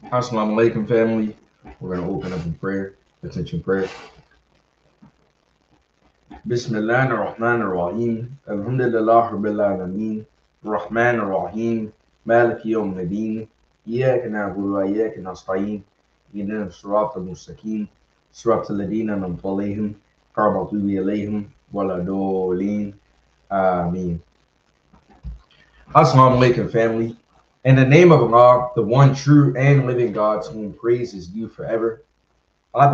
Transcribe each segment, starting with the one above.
Assalamu alaikum, family. We're going to open up in prayer. Attention prayer. Bismillah ar-Rahman ar-Rahim. Alhamdulillah Rabbil Alameen. Rahman ar-Rahim. Malik yawm nadeen. إياك نعبد وإياك نستعين اهدنا الصراط المستقيم صراط الذين أنعمت عليهم غير المغضوب عليهم ولا الضالين آمين. Assalamu alaikum, family. In the name of Allah, the one true and living God, to whom praise is due forever. I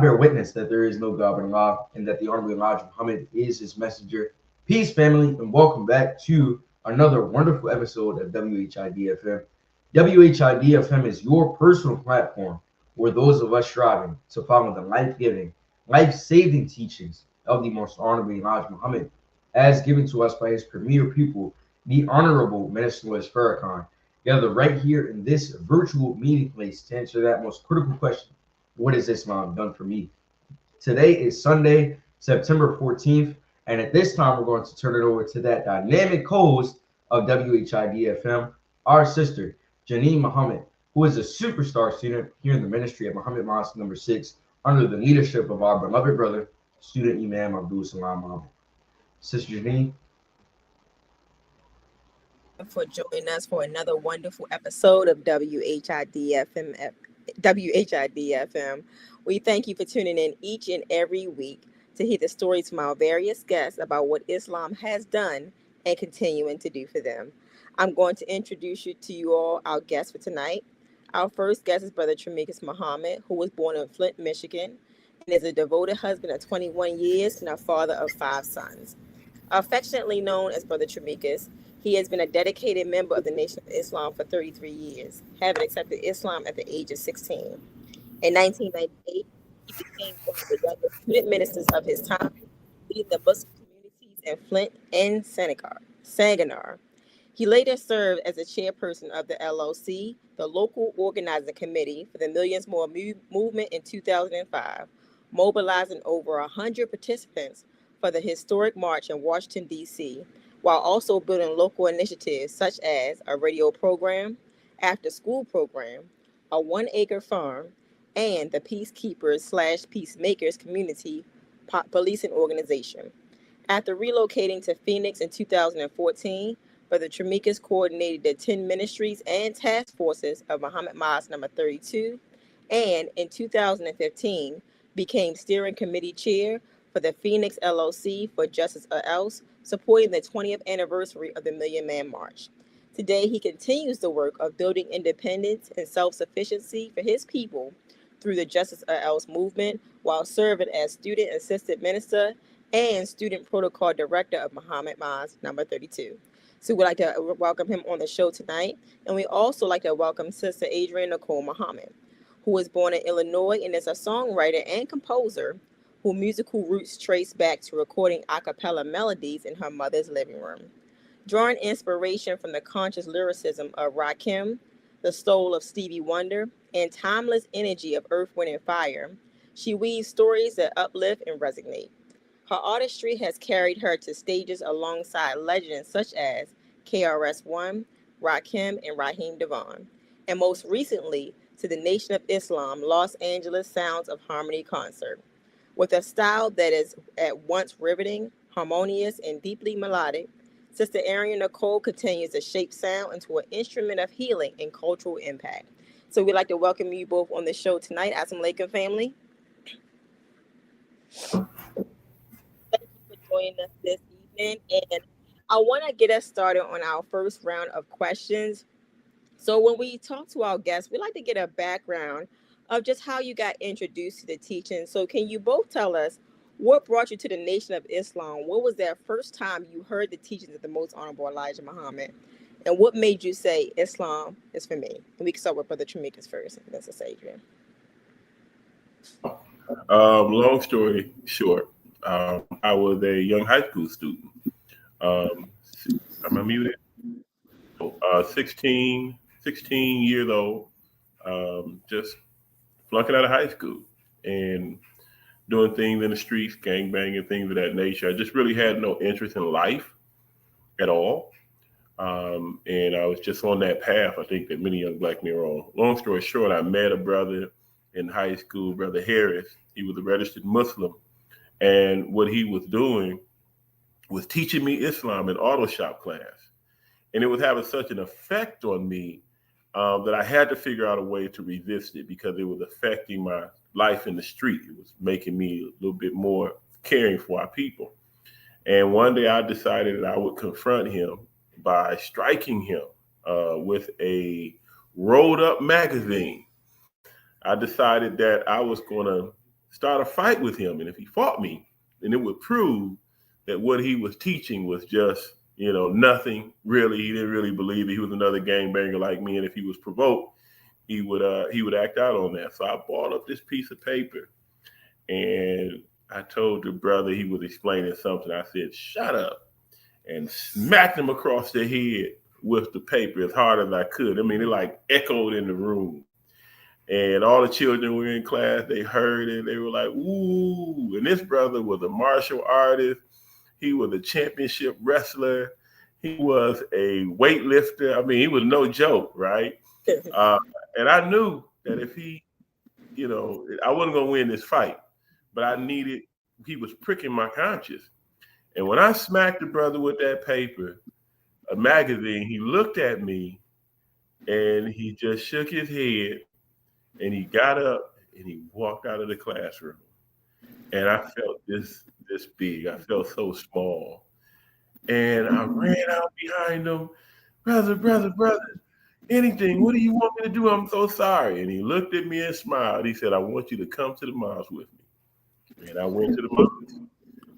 bear witness that there is no God but Allah, and that the honorable Elijah Muhammad is his messenger. Peace, family, and welcome back to another wonderful episode of WHID-FM. WHID-FM is your personal platform where those of us striving to follow the life-giving, life-saving teachings of the most honorable Elijah Muhammad, as given to us by his premier pupil, the Honorable Minister Louis Farrakhan, gather right here in this virtual meeting place to answer that most critical question: what has Islam done for me? Today is Sunday, September 14th, and at this time, we're going to turn it over to that dynamic host of WHID-FM, our sister, Janine Muhammad, who is a superstar student here in the ministry at Muhammad Mosque number 6, under the leadership of our beloved brother, student Imam Abdul Salam Muhammad. Sister Janine. For joining us for another wonderful episode of WHID-FM. We thank you for tuning in each and every week to hear the stories from our various guests about what Islam has done and continuing to do for them. I'm going to introduce you to you all, our guests for tonight. Our first guest is Brother Tremikus Muhammad, who was born in Flint, Michigan, and is a devoted husband of 21 years and a father of 5 sons. Affectionately known as Brother Tremikus, he has been a dedicated member of the Nation of Islam for 33 years, having accepted Islam at the age of 16. In 1998, he became one of the youngest student ministers of his time, leading the Muslim communities in Flint and Saginaw. He later served as the chairperson of the LOC, the local organizing committee for the Millions More movement in 2005, mobilizing over 100 participants for the historic march in Washington, D.C., while also building local initiatives such as a radio program, after-school program, a one-acre farm, and the Peacekeepers/Peacemakers community policing organization. After relocating to Phoenix in 2014, Brother Tremikus coordinated the 10 ministries and task forces of Muhammad Mosque number 32, and in 2015 became steering committee chair for the Phoenix LOC for Justice or Else, supporting the 20th anniversary of the Million Man March. Today, he continues the work of building independence and self-sufficiency for his people through the Justice or Else movement, while serving as student assistant minister and student protocol director of Muhammad Mosque number 32. So we'd like to welcome him on the show tonight. And we also like to welcome Sister Arian Nicole Muhammad, who was born in Illinois and is a songwriter and composer whose musical roots trace back to recording a cappella melodies in her mother's living room. Drawing inspiration from the conscious lyricism of Rakim, the soul of Stevie Wonder, and timeless energy of Earth, Wind, and Fire, she weaves stories that uplift and resonate. Her artistry has carried her to stages alongside legends such as KRS-One, Rakim, and Raheem Devon, and most recently to the Nation of Islam Los Angeles Sounds of Harmony concert. With a style that is at once riveting, harmonious, and deeply melodic, Sister Arian Nicole continues to shape sound into an instrument of healing and cultural impact. So we'd like to welcome you both on the show tonight, Assalamu alaikum family. Thank you for joining us this evening. And I want to get us started on our first round of questions. So when we talk to our guests, we like to get a background of just how you got introduced to the teaching. So can you both tell us what brought you to the Nation of Islam? What was that first time you heard the teachings of the Most Honorable Elijah Muhammad? And what made you say Islam is for me? And we can start with Brother Tremikus first. That's a Adrian. Long story short, I was a young high school student. Am I muted? 16 years old, just flunking out of high school and doing things in the streets, gangbanging, things of that nature. I just really had no interest in life at all. And I was just on that path, I think, that many young black men are on. Long story short, I met a brother in high school, Brother Harris. He was a registered Muslim. And what he was doing was teaching me Islam in auto shop class. And it was having such an effect on me that I had to figure out a way to resist it, because it was affecting my life in the street. It was making me a little bit more caring for our people. And one day I decided that I would confront him by striking him with a rolled up magazine. I decided that I was going to start a fight with him. And if he fought me, then it would prove that what he was teaching was just, nothing really. He didn't really believe it. He was another gangbanger like me. And if he was provoked, he would act out on that. So I balled up this piece of paper, and I told the brother, he was explaining something. I said, "Shut up," and smacked him across the head with the paper as hard as I could. I mean, it like echoed in the room. And all the children were in class. They heard it. They were like, "Ooh." And this brother was a martial artist. He was a championship wrestler. He was a weightlifter. I mean, he was no joke, right? And I knew that if he, I wasn't going to win this fight, but he was pricking my conscience. And when I smacked the brother with that paper, a magazine, he looked at me and he just shook his head, and he got up and he walked out of the classroom. And I felt this big. I felt so small. And I ran out behind him. Brother, anything. What do you want me to do? I'm so sorry. And he looked at me and smiled. He said, "I want you to come to the mosque with me." And I went to the mosque.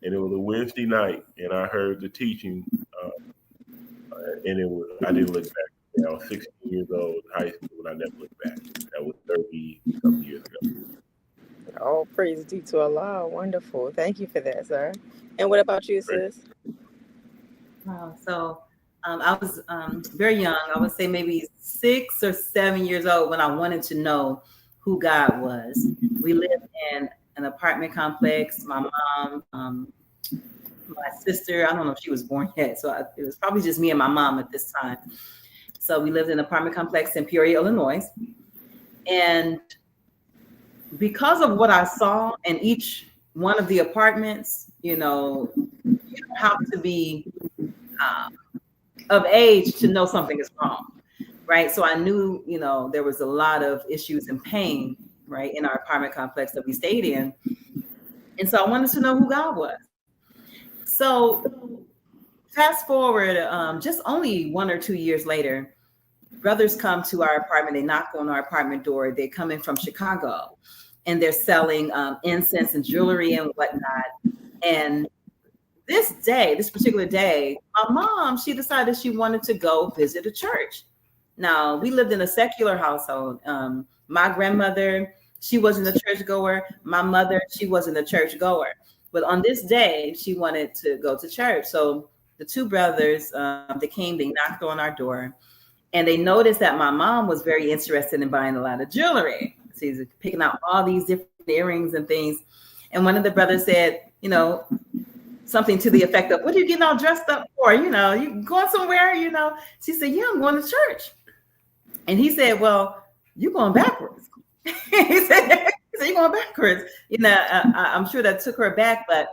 And it was a Wednesday night. And I heard the teaching. And I didn't look back. I was 16 years old in high school, and I never looked back. That was 30-something years ago. All praise due to Allah. Wonderful. Thank you for that, sir. And what about you, sis? Wow. So I was very young. I would say maybe 6 or 7 years old when I wanted to know who God was. We lived in an apartment complex. My mom, my sister, I don't know if she was born yet. So it was probably just me and my mom at this time. So we lived in an apartment complex in Peoria, Illinois. And because of what I saw in each one of the apartments, you don't have to be of age to know something is wrong, right? So I knew, there was a lot of issues and pain, right, in our apartment complex that we stayed in. And so I wanted to know who God was. So fast forward, just only 1 or 2 years later, brothers come to our apartment. They knock on our apartment door. They come in from Chicago, and they're selling incense and jewelry and whatnot. And this particular day, my mom, she decided she wanted to go visit a church. Now, we lived in a secular household. My grandmother, she wasn't a churchgoer. My mother, she wasn't a churchgoer. But on this day, she wanted to go to church. So the two brothers, they came, they knocked on our door, and they noticed that my mom was very interested in buying a lot of jewelry. So he's picking out all these different earrings and things. And one of the brothers said, something to the effect of, "What are you getting all dressed up for? You going somewhere, She said, "Yeah, I'm going to church." And he said, "Well, you're going backwards." he said, "You're going backwards." I'm sure that took her back, but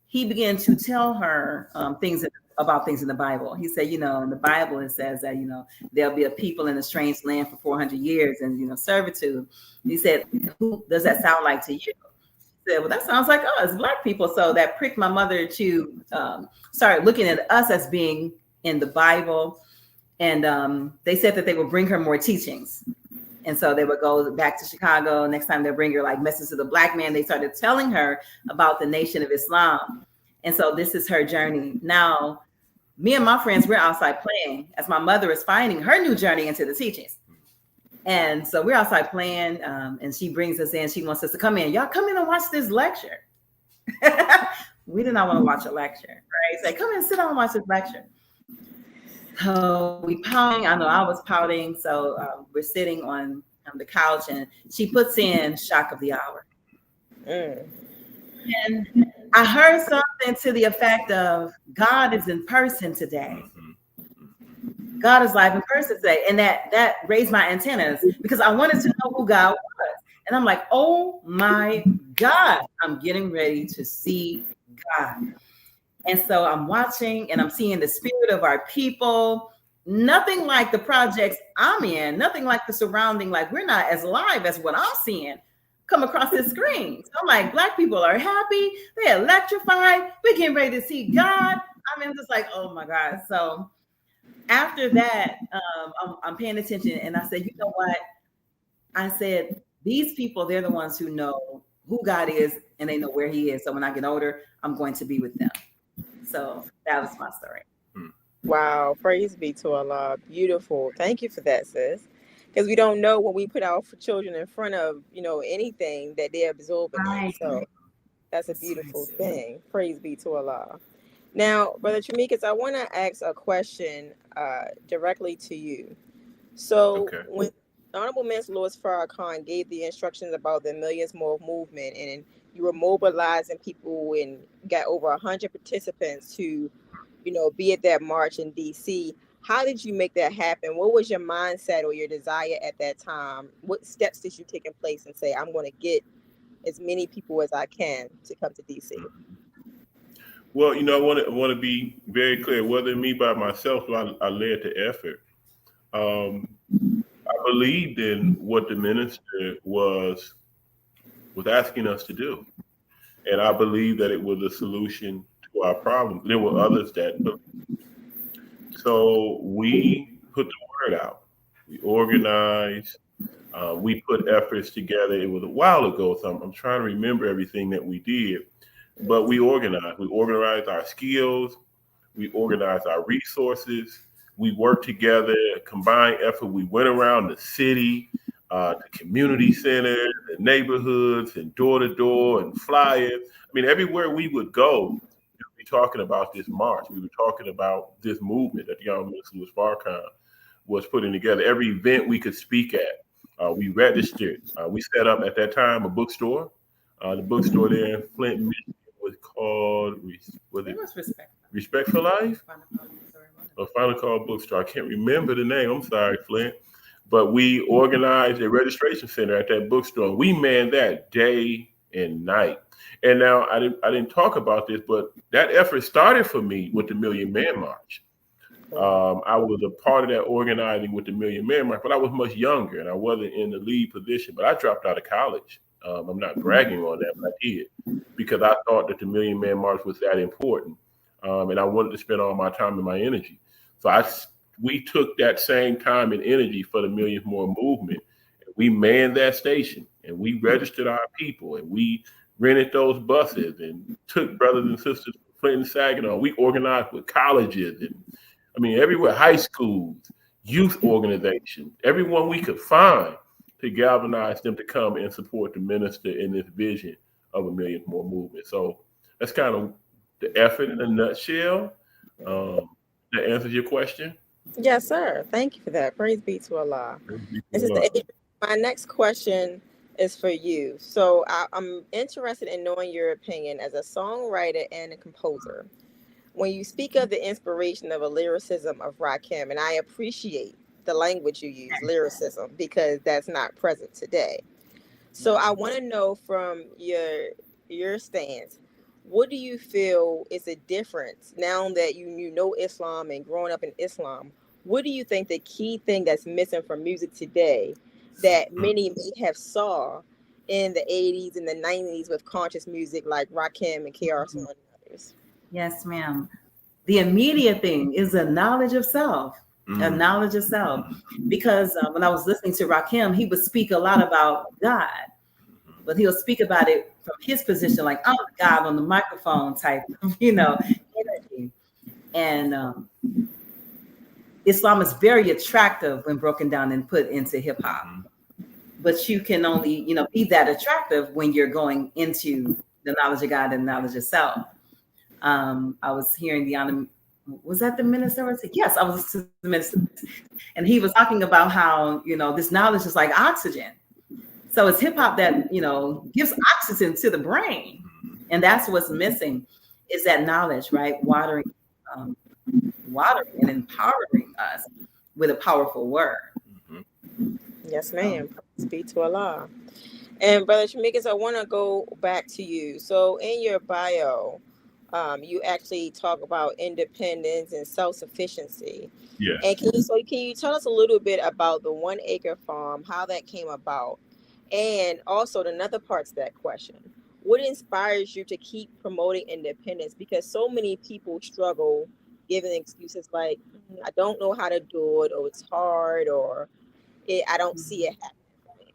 he began to tell her things in the Bible. He said, in the Bible, it says that, there'll be a people in a strange land for 400 years and, servitude. He said, "Who does that sound like to you?" I said, "Well, that sounds like us, Black people." So that pricked my mother to start looking at us as being in the Bible. And they said that they would bring her more teachings. And so they would go back to Chicago. Next time they bring her like Message to the Black Man, they started telling her about the Nation of Islam. And so this is her journey. Now, me and my friends, we're outside playing as my mother is finding her new journey into the teachings. And so we're outside playing, and she brings us in. She wants us to come in. "Y'all come in and watch this lecture." We did not want to watch a lecture, right? Say, "Come in, sit down and watch this lecture." So we pouting. I know I was pouting. So we're sitting on the couch, and she puts in Shock of the Hour. And I heard something to the effect of, "God is in person today." God is live in person today. And that raised my antennas because I wanted to know who God was. And I'm like, oh my God, I'm getting ready to see God. And so I'm watching and I'm seeing the spirit of our people. Nothing like the projects I'm in, nothing like the surrounding, like we're not as live as what I'm seeing come across the screen. So I'm like, Black people are happy, they're electrified, we're getting ready to see God. I mean, I'm just like, oh my God. So after that, I'm paying attention and I said, you know what? I said, these people, they're the ones who know who God is and they know where he is. So when I get older, I'm going to be with them. So that was my story. Wow, praise be to Allah. Beautiful. Thank you for that, sis. Because we don't know when we put our children in front of, anything that they're absorbing in. So that's a beautiful thing. Praise be to Allah. Now, Brother Tremikus, I want to ask a question directly to you. So when Honorable Minister Louis Farrakhan gave the instructions about the Millions More movement, and you were mobilizing people and got over 100 participants to be at that march in DC. How did you make that happen? What was your mindset or your desire at that time? What steps did you take in place and say, I'm going to get as many people as I can to come to DC? Well, I want to be very clear. Whether me by myself, I led the effort. I believed in what the minister was asking us to do, and I believed that it was a solution to our problem. There were others that. So we put the word out. We organized. We put efforts together. It was a while ago, so I'm trying to remember everything that we did. But we organized. We organized our skills. We organized our resources. We worked together, a combined effort. We went around the city, the community centers, the neighborhoods, and door to door, and flyers. I mean, everywhere we would go, talking about this march. We were talking about this movement that the young Minister Louis Farrakhan was putting together. Every event we could speak at, we registered. We set up at that time a bookstore. The bookstore there in Flint, Michigan was called Respect for Life? Or Final Call Bookstore. I can't remember the name. I'm sorry, Flint. But we organized a registration center at that bookstore. We manned that day and night. And now I didn't talk about this, but that effort started for me with the Million Man March. I was a part of that organizing with the Million Man March, but I was much younger and I wasn't in the lead position. But I dropped out of college. I'm not bragging on that, but I did because I thought that the Million Man March was that important, and I wanted to spend all my time and my energy. So we took that same time and energy for the Millions More movement. We manned that station and we registered our people and we rented those buses and took brothers and sisters from Flint and Saginaw. We organized with colleges and everywhere, high schools, youth organizations, everyone we could find to galvanize them to come and support the minister in this vision of a Millions More movement. So that's kind of the effort in a nutshell. That answers your question? Yes, sir. Thank you for that. Praise be to Allah. My next question is for you. So I'm interested in knowing your opinion as a songwriter and a composer. When you speak of the inspiration of a lyricism of Rakim, and I appreciate the language you use, lyricism, because that's not present today. So I want to know from your stance, what do you feel is a difference now that you know Islam and growing up in Islam? What do you think the key thing that's missing from music today that many may have saw in the 80s and the 90s with conscious music like Rakim and KRS-One and others? Yes, ma'am. The immediate thing is a knowledge of self. A knowledge of self. Because when I was listening to Rakim, he would speak a lot about God, but he'll speak about it from his position, like I'm God on the microphone type, energy. And Islam is very attractive when broken down and put into hip hop. But you can only, be that attractive when you're going into the knowledge of God and knowledge of self. I was hearing was that the minister? Yes, I was the minister. And he was talking about how, this knowledge is like oxygen. So it's hip hop that, gives oxygen to the brain. And that's what's missing is that knowledge, right? Watering and empowering us. with a powerful word. Mm-hmm. Yes, ma'am. Speak to Allah. And Brother Tremikus, I want to go back to you. So in your bio, you actually talk about independence and self-sufficiency. Yes. And can you tell us a little bit about the 1 acre farm, how that came about, and also another part to that question? What inspires you to keep promoting independence? Because so many people struggle giving excuses like, I don't know how to do it, or it's hard, or I don't see it happening for me.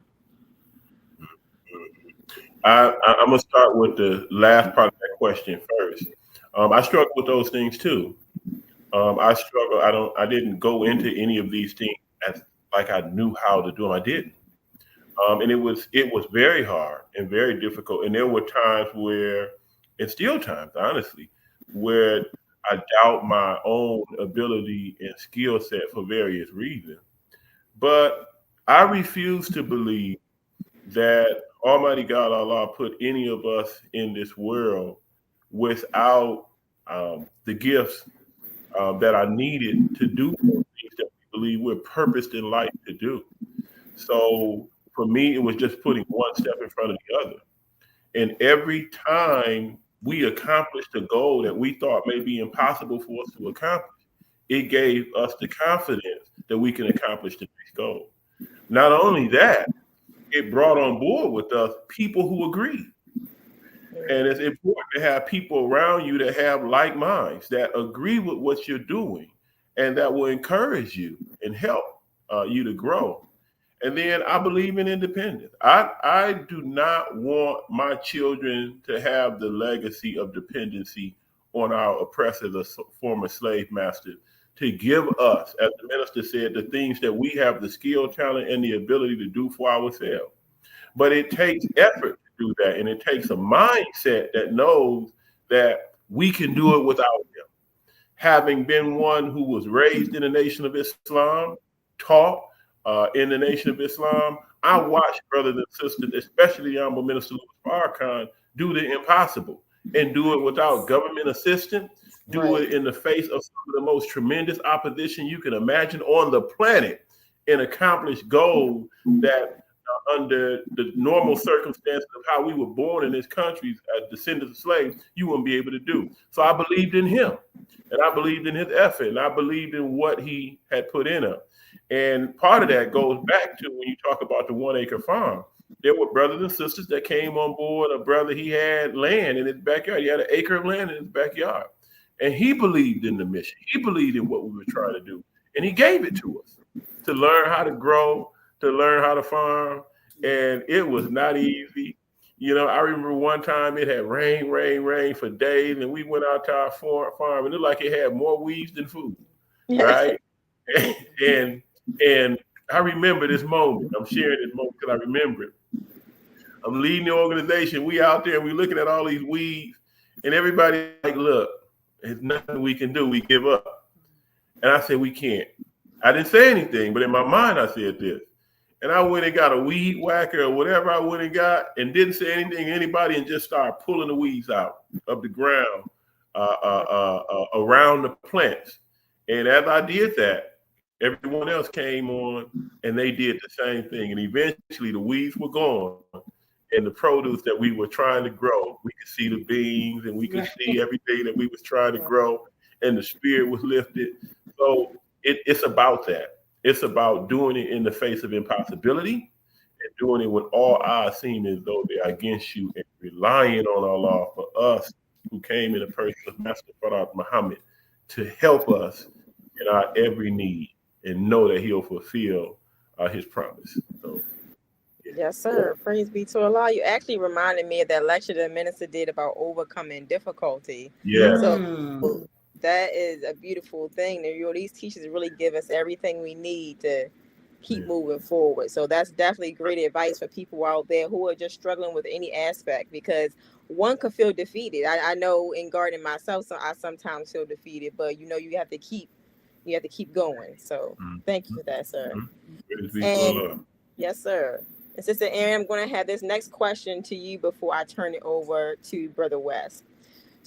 I'm gonna start with the last part of that question first. I struggle with those things too. I struggle. I didn't go into any of these things as like I knew how to do them. I didn't. And it was very hard and very difficult. And there were times where, and still times, honestly, where I doubt my own ability and skill set for various reasons. But I refuse to believe that Almighty God Allah put any of us in this world without the gifts that are needed to do things that we believe we're purposed in life to do. So for me, it was just putting one step in front of the other. And every time we accomplished a goal that we thought may be impossible for us to accomplish, it gave us the confidence that we can accomplish the next goal. Not only that, it brought on board with us people who agree. And it's important to have people around you that have like minds, that agree with what you're doing, and that will encourage you and help you to grow. And then I believe in independence. I do not want my children to have the legacy of dependency on our oppressors or former slave masters to give us, as the minister said, the things that we have the skill, talent, and the ability to do for ourselves. But it takes effort to do that. And it takes a mindset that knows that we can do it without them. Having been one who was raised in the Nation of Islam, taught in the Nation of Islam, I watched brothers and sisters, especially the Honorable Minister Louis Farrakhan, do the impossible and do it without government assistance, do it in the face of some of the most tremendous opposition you can imagine on the planet, and accomplish goals that under the normal circumstances of how we were born in this country as descendants of slaves, you wouldn't be able to do. So I believed in him, and I believed in his effort, and I believed in what he had put in us. And part of that goes back to when you talk about the 1 acre farm. There were brothers and sisters that came on board. A brother, he had land in his backyard. He had an acre of land in his backyard. And he believed in the mission. He believed in what we were trying to do. And he gave it to us to learn how to grow, to learn how to farm. And it was not easy. You know, I remember one time it had rain for days. And we went out to our farm and it looked like it had more weeds than food. Right? And I remember this moment. I'm sharing this moment because I remember it. I'm leading the organization. We out there and we looking at all these weeds, and everybody like, look, there's nothing we can do. We give up. And I said, we can't. I didn't say anything, but in my mind, I said this. And I went and got a weed whacker or whatever I went and got, and didn't say anything to anybody, and just started pulling the weeds out of the ground around the plants. And as I did that, everyone else came on and they did the same thing. And eventually the weeds were gone. And the produce that we were trying to grow, we could see the beans and we could see everything that we was trying to grow, and the spirit was lifted. So it's about that. It's about doing it in the face of impossibility and doing it when all odds seem as though they are against you, and relying on Allah for us who came in the person of Master Farad Muhammad to help us in our every need, and know that he'll fulfill his promise. So, yeah. Yes, sir. Praise be to Allah. You actually reminded me of that lecture the minister did about overcoming difficulty. Yeah. So that is a beautiful thing. These teachers really give us everything we need to keep moving forward. So that's definitely great advice for people out there who are just struggling with any aspect, because one could feel defeated. I know in gardening myself, so I sometimes feel defeated, but you have to keep going. So thank you for that, sir. And yes, sir. And Sister Arian, I'm going to have this next question to you before I turn it over to Brother West.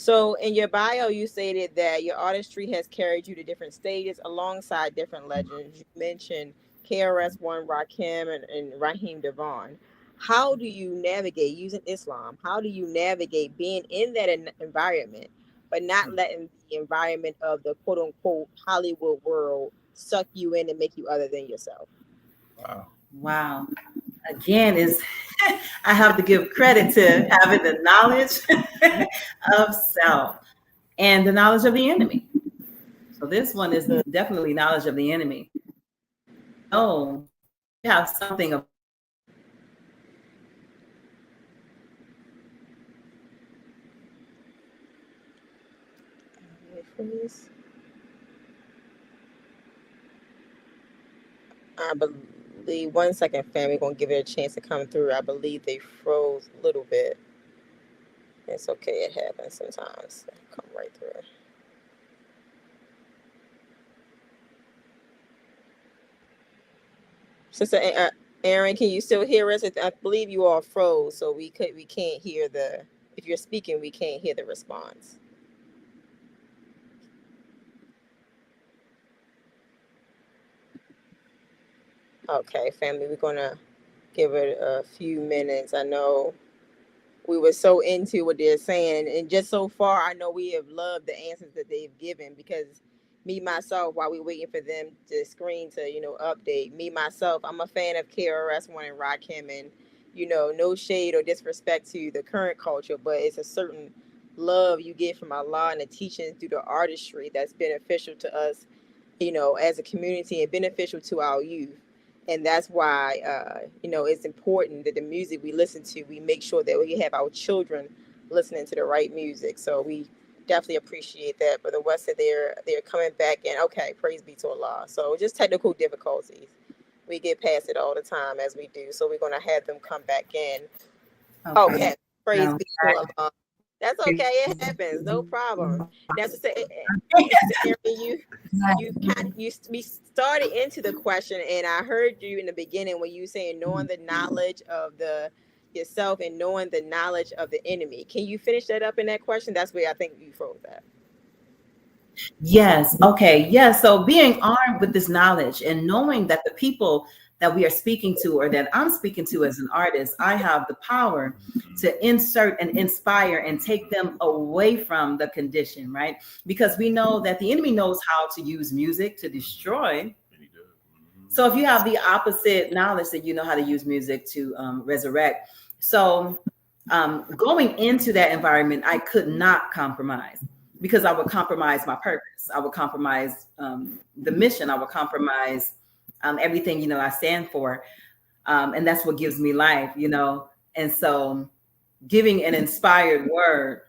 So in your bio, you stated that your artistry has carried you to different stages alongside different legends. You mentioned KRS-One, Rakim, and Raheem Devon. How do you navigate using Islam? How do you navigate being in that environment, but not letting the environment of the quote unquote Hollywood world suck you in and make you other than yourself? Wow. Again, is I have to give credit to having the knowledge of self and the knowledge of the enemy. So this one is definitely knowledge of the enemy. Oh, you have something of Please. I believe, one second, fam. We're going to give it a chance to come through. I believe they froze a little bit. It's okay. It happens sometimes. Come right through. Sister Aaron, can you still hear us? I believe you all froze, so we can't hear the. If you're speaking, we can't hear the response. Okay, family, we're gonna give it a few minutes. I know we were so into what they're saying, and just so far, I know we have loved the answers that they've given, because me myself, while we're waiting for them to screen to update, me myself, I'm a fan of KRS-One and Rakim, and no shade or disrespect to the current culture, but it's a certain love you get from Allah and the teachings through the artistry that's beneficial to us, as a community, and beneficial to our youth. And that's why, it's important that the music we listen to, we make sure that we have our children listening to the right music. So we definitely appreciate that. But the West said they're coming back, and okay, praise be to Allah. So just technical difficulties. We get past it all the time, as we do. So we're going to have them come back in. Okay. Praise be to Allah. That's okay. It happens. No problem. That's to say, we started into the question, and I heard you in the beginning when you saying knowing the knowledge of the yourself and knowing the knowledge of the enemy. Can you finish that up in that question? That's where I think you froze that. Yes. Okay. Yes. So being armed with this knowledge and knowing that the people that we are speaking to, or that I'm speaking to as an artist, I have the power to insert and inspire and take them away from the condition, right? Because we know that the enemy knows how to use music to destroy. So if you have the opposite knowledge, that you know how to use music to resurrect. So going into that environment, I could not compromise, because I would compromise my purpose. I would compromise the mission. I would compromise everything, I stand for. And that's what gives me life, And so giving an inspired word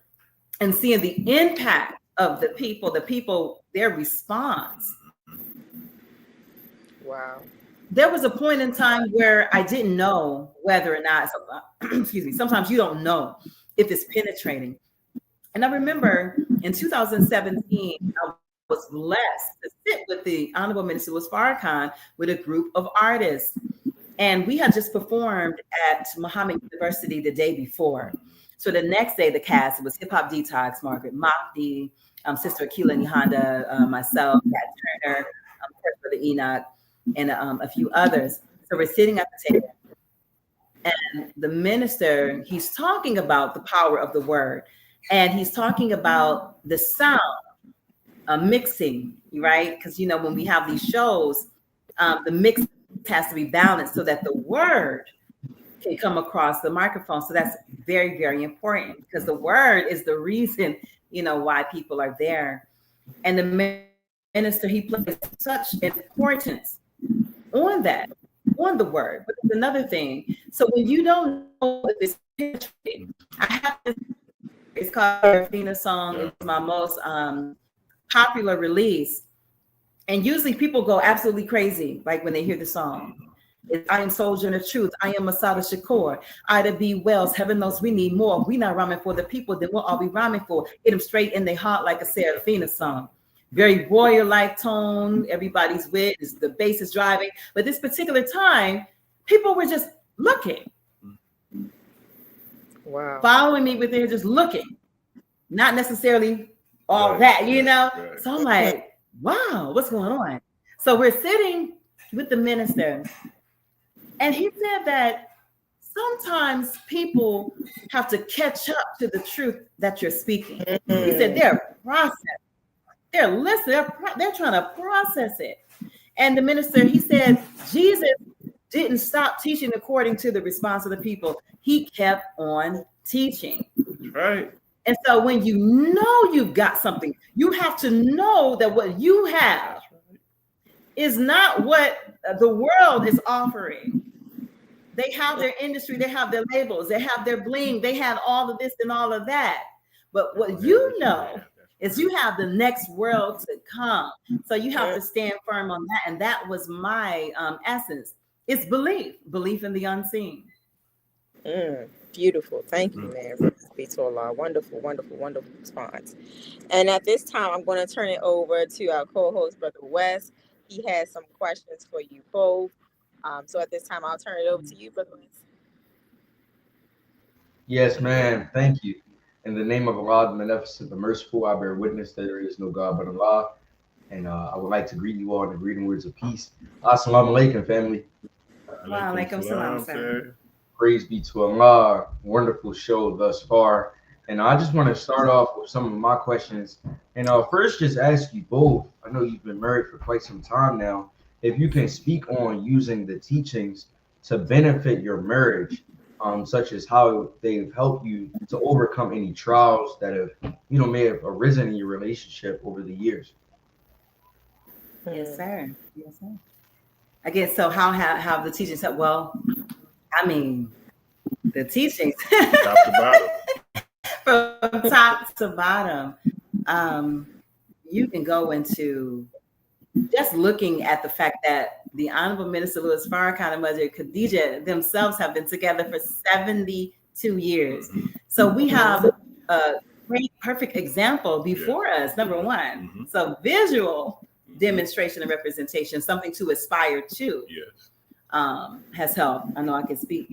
and seeing the impact of the people, their response. Wow. There was a point in time where I didn't know whether or not, excuse me, sometimes you don't know if it's penetrating. And I remember in 2017, I was blessed to sit with the Honorable Minister was Farrakhan with a group of artists. And we had just performed at Muhammad University the day before. So the next day, the cast, it was Hip Hop Detox, Margaret Mahdi, Sister Akila Nihanda, myself, Pat Turner, Brother Enoch, and a few others. So we're sitting at the table. And the minister, he's talking about the power of the word. And he's talking about the sound. Mixing, right? Because when we have these shows, the mix has to be balanced so that the word can come across the microphone. So that's very, very important, because the word is the reason, why people are there. And the minister, he places such importance on that, on the word. But there's another thing. So when you don't know if it's penetrating, I have this, it's called Serafina song. It's my most popular release, and usually people go absolutely crazy like when they hear the song. I am soldier of truth, I am Masada Shakur, Ida B. Wells, heaven knows we need more. We not rhyming for the people, then what are we rhyming for? Hit them straight in their heart like a Serafina song. Very warrior-like tone, everybody's with, the bass is driving. But this particular time, people were just looking. Wow. Following me with their just looking. not necessarily all Right, that, you know? right. So I'm like, wow, what's going on? So we're sitting with the minister, and he said that sometimes people have to catch up to the truth that you're speaking. He said they're processing, they're listening, they're trying to process it. And the minister, he said, Jesus didn't stop teaching according to the response of the people. He kept on teaching. Right. And so when you know you've got something, you have to know that what you have is not what the world is offering. They have their industry, they have their labels, they have their bling, they have all of this and all of that. But what you know is you have the next world to come. So you have to stand firm on that. And that was my essence. It's belief in the unseen. Beautiful. Thank you, man. Praise be to Allah. Wonderful, wonderful, wonderful response. And at this time, I'm going to turn it over to our co-host, Brother Wes. He has some questions for you both. So at this time, I'll turn it over to you, Brother Wes. Yes, man. Thank you. In the name of Allah, the Beneficent, the Merciful, I bear witness that there is no God but Allah. And I would like to greet you all in the greeting words of peace. Assalamu alaikum, family. Wa alaikum salam, sir. Praise be to Allah. Wonderful show thus far. And I just want to start off with some of my questions. And first, just ask you both. I know you've been married for quite some time now. If you can speak on using the teachings to benefit your marriage, such as how they've helped you to overcome any trials that have, may have arisen in your relationship over the years. Yes, sir. Yes, sir. Again, so how have the teachings helped? Well, I mean, the teachings Top to bottom. from top to bottom. You can go into just looking at the fact that the Honorable Minister Louis Farrakhan and Mother Khadijah themselves have been together for 72 years. So we have a great, perfect example before us, number one. So visual demonstration and representation, something to aspire to, has helped. I know I can speak,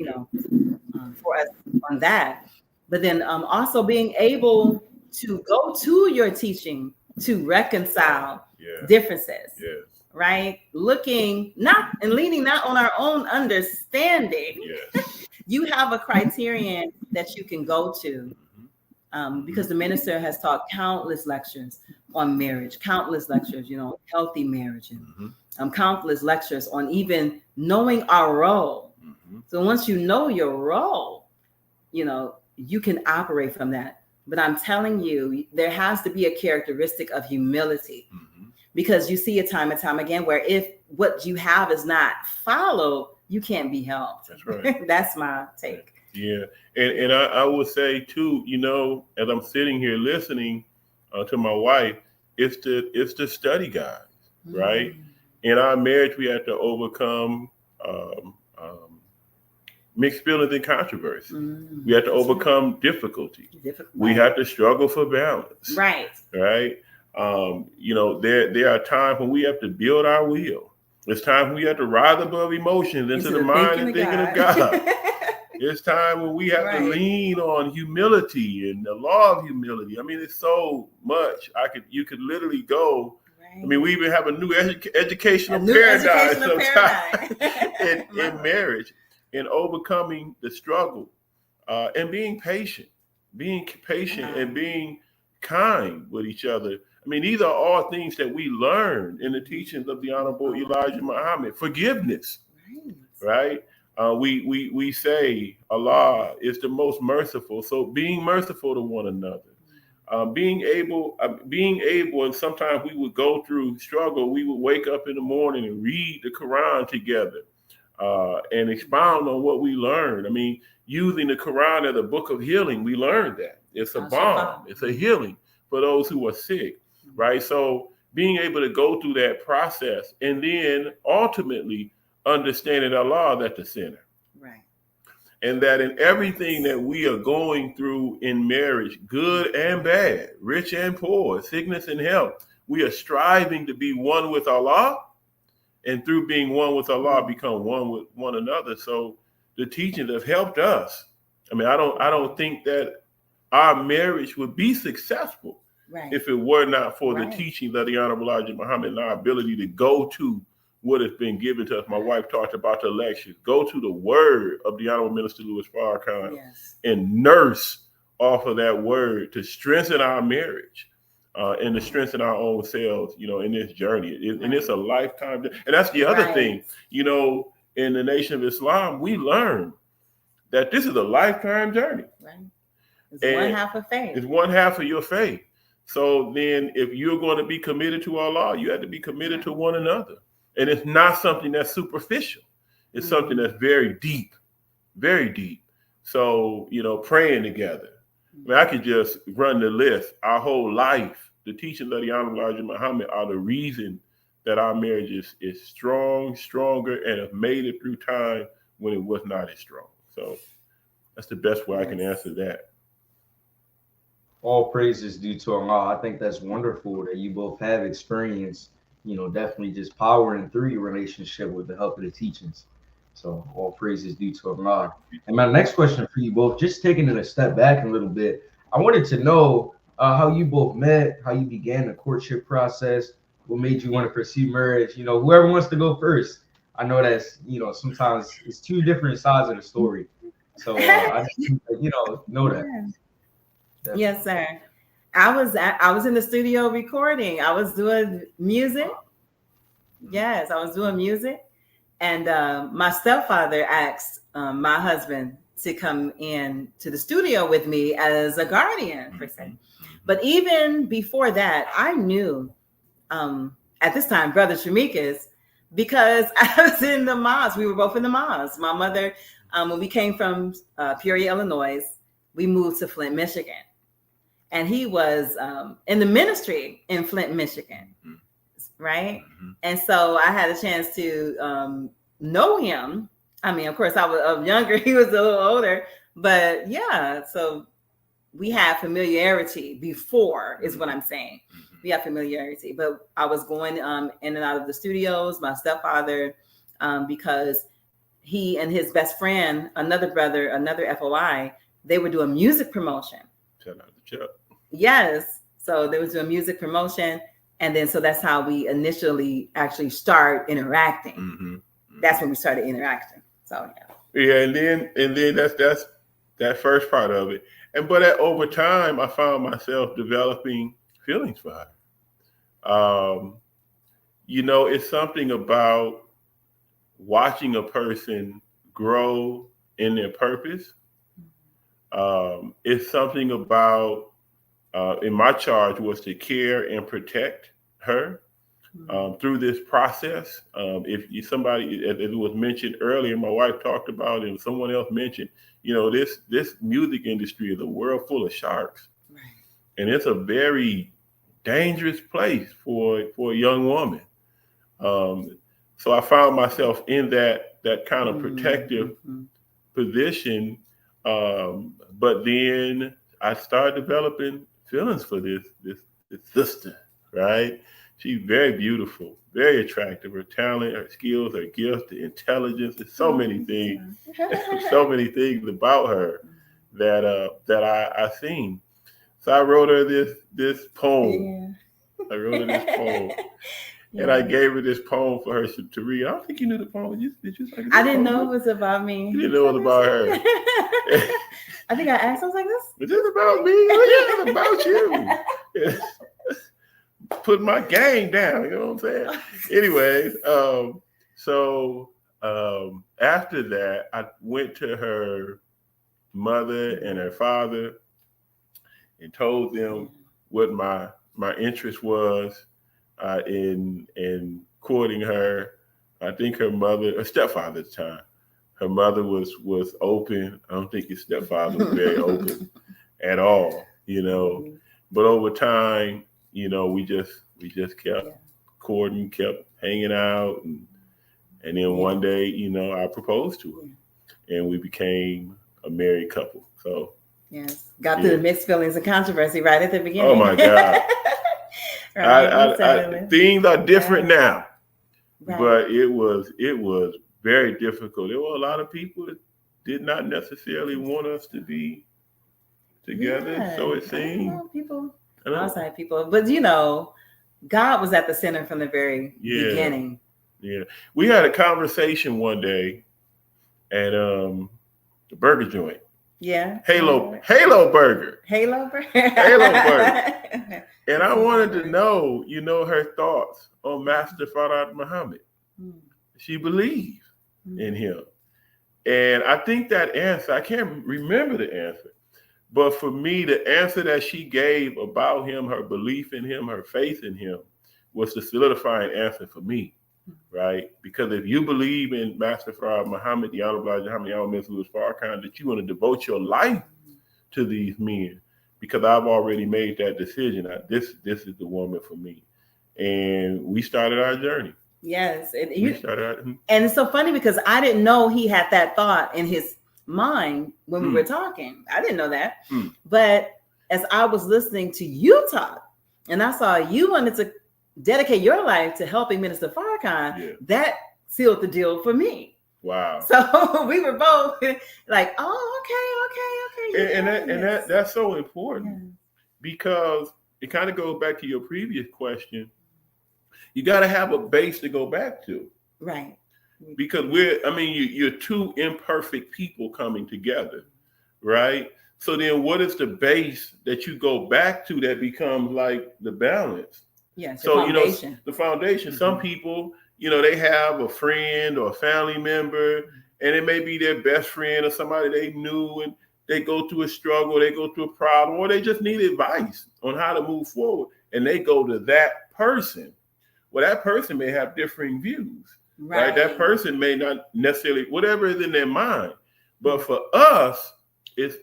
for us on that. But then also being able to go to your teaching to reconcile differences, right? Looking not and leaning not on our own understanding. You have a criterion that you can go to, because the minister has taught countless lectures on marriage, countless lectures, healthy marriage, and countless lectures on even knowing our role. So once you know your role, you can operate from that. But I'm telling you, there has to be a characteristic of humility, because you see it time and time again where if what you have is not followed, you can't be helped. That's right. That's my take. Yeah. And I would say too, as I'm sitting here listening to my wife, it's the study guide, right? In our marriage, we have to overcome mixed feelings and controversy. We have to overcome difficulty. We have to struggle for balance. Right. There are times when we have to build our will. There's times when we have to rise above emotions into the mind and thinking of God. It's time when we have to lean on humility and the law of humility. I mean, it's so much. You could literally go. I mean, we even have a new educational paradigm in marriage, in overcoming the struggle, and being patient and being kind with each other. I mean, these are all things that we learn in the teachings of the Honorable Elijah Muhammad. Forgiveness, right? We say Allah is the most merciful. So being merciful to one another, being able, and sometimes we would go through struggle. We would wake up in the morning and read the Quran together, and expound on what we learned. I mean, using the Quran as a book of healing, we learned that it's a balm, it's a healing for those who are sick, right? So being able to go through that process and then ultimately understanding Allah at the center. Right. And that in everything that we are going through in marriage, good and bad, rich and poor, sickness and health, we are striving to be one with Allah, and through being one with Allah, become one with one another. So the teachings have helped us. I mean, I don't think that our marriage would be successful if it were not for the teachings of the Honorable Elijah Muhammad and our ability to go to what has been given to us. My wife talked about the lectures. Go to the word of the Honorable Minister Louis Farrakhan and nurse off of that word to strengthen our marriage and to strengthen our own selves, in this journey. And it's a lifetime. And that's the other thing, in the Nation of Islam, we learn that this is a lifetime journey. It's one half of faith. It's one half of your faith. So then if you're going to be committed to Allah, you have to be committed to one another. And it's not something that's superficial. It's something that's very deep, very deep. So, praying together. I mean, I could just run the list. Our whole life, the teachings of the Honorable Elijah Muhammad are the reason that our marriage is strong, stronger, and have made it through time when it was not as strong. So that's the best way I can answer that. All praises due to Allah. I think that's wonderful that you both have experience, definitely just powering through your relationship with the help of the teachings. So all praises due to Allah. And my next question for you both, just taking it a step back a little bit, I wanted to know how you both met, how you began the courtship process, what made you want to pursue marriage. Whoever wants to go first. I know that's, sometimes it's two different sides of the story. So I just, know that. Definitely. Yes, sir. I was in the studio recording. I was doing music. Yes, I was doing music. And my stepfather asked my husband to come in to the studio with me as a guardian, per se. But even before that, I knew at this time, Brother Tremikus, because I was in the mosque. We were both in the mosque. My mother, when we came from Peoria, Illinois, we moved to Flint, Michigan. And he was in the ministry in Flint, Michigan, right? And so I had a chance to know him. I mean, of course, I was younger. He was a little older. But yeah, so we had familiarity before is what I'm saying. We have familiarity. But I was going in and out of the studios, my stepfather, because he and his best friend, another brother, another FOI, they were doing music promotion. Shout out to Chuck. Yes. So they was doing music promotion. And then so that's how we initially actually start interacting. That's when we started interacting. So yeah, and then that's that first part of it. But over time, I found myself developing feelings for her. It's something about watching a person grow in their purpose. It's something about, in my charge was to care and protect her through this process. If somebody, as it was mentioned earlier, my wife talked about it, and someone else mentioned, this music industry is a world full of sharks. Right. And it's a very dangerous place for a young woman. So I found myself in that kind of protective position. But then I started developing feelings for this sister, right? She's very beautiful, very attractive. Her talent, her skills, her gifts, the intelligence. There's so many things, so many things about her that I seen. So I wrote her this poem. Yeah. I wrote her this poem. Yeah. And I gave her this poem for her to read. I don't think you knew the poem. Did you I didn't know it was about me. You didn't know it was about her. I think I asked something like this. It's just about me. Oh, yeah, it's about you. Put my gang down. You know what I'm saying? Anyways, so after that, I went to her mother and her father and told them what my interest was in courting her. I think her stepfather at the time, her mother was open. I don't think his stepfather was very open at all, But over time, we just kept courting, kept hanging out, and then one day, I proposed to her, and we became a married couple. So yes, got through the mixed feelings and controversy right at the beginning. Oh my God. Things are different now, but it was very difficult. There were a lot of people that did not necessarily want us to be together. Yeah. So it seemed. People, outside people, but God was at the center from the very beginning. Yeah, we had a conversation one day at the burger joint. Yeah. Halo Burger. Halo Burger. Halo Burger. And I wanted to know, her thoughts on Master Farad Muhammad. She believed in him. And I think that answer, I can't remember the answer, but for me, the answer that she gave about him, her belief in him, her faith in him, was the solidifying answer for me, right? Because if you believe in Master Farad Muhammad, the Honorable Elijah Muhammad Farrakhan, that you want to devote your life to these men, because I've already made that decision. This is the woman for me. And we started our journey. Yes. And it's so funny because I didn't know he had that thought in his mind when we were talking. I didn't know that. But as I was listening to you talk, and I saw you wanted to dedicate your life to helping Minister Farrakhan, that sealed the deal for me. Wow. So we were both like, oh, okay. And that's so important because it kind of goes back to your previous question. You got to have a base to go back to. Right. Because you're two imperfect people coming together, right? So then what is the base that you go back to that becomes like the balance? Yes. So, foundation. The foundation, some people, they have a friend or a family member, and it may be their best friend or somebody they knew, and they go through a struggle, they go through a problem, or they just need advice on how to move forward. And they go to that person. Well, that person may have differing views, right? That person may not necessarily, whatever is in their mind. But for us, it's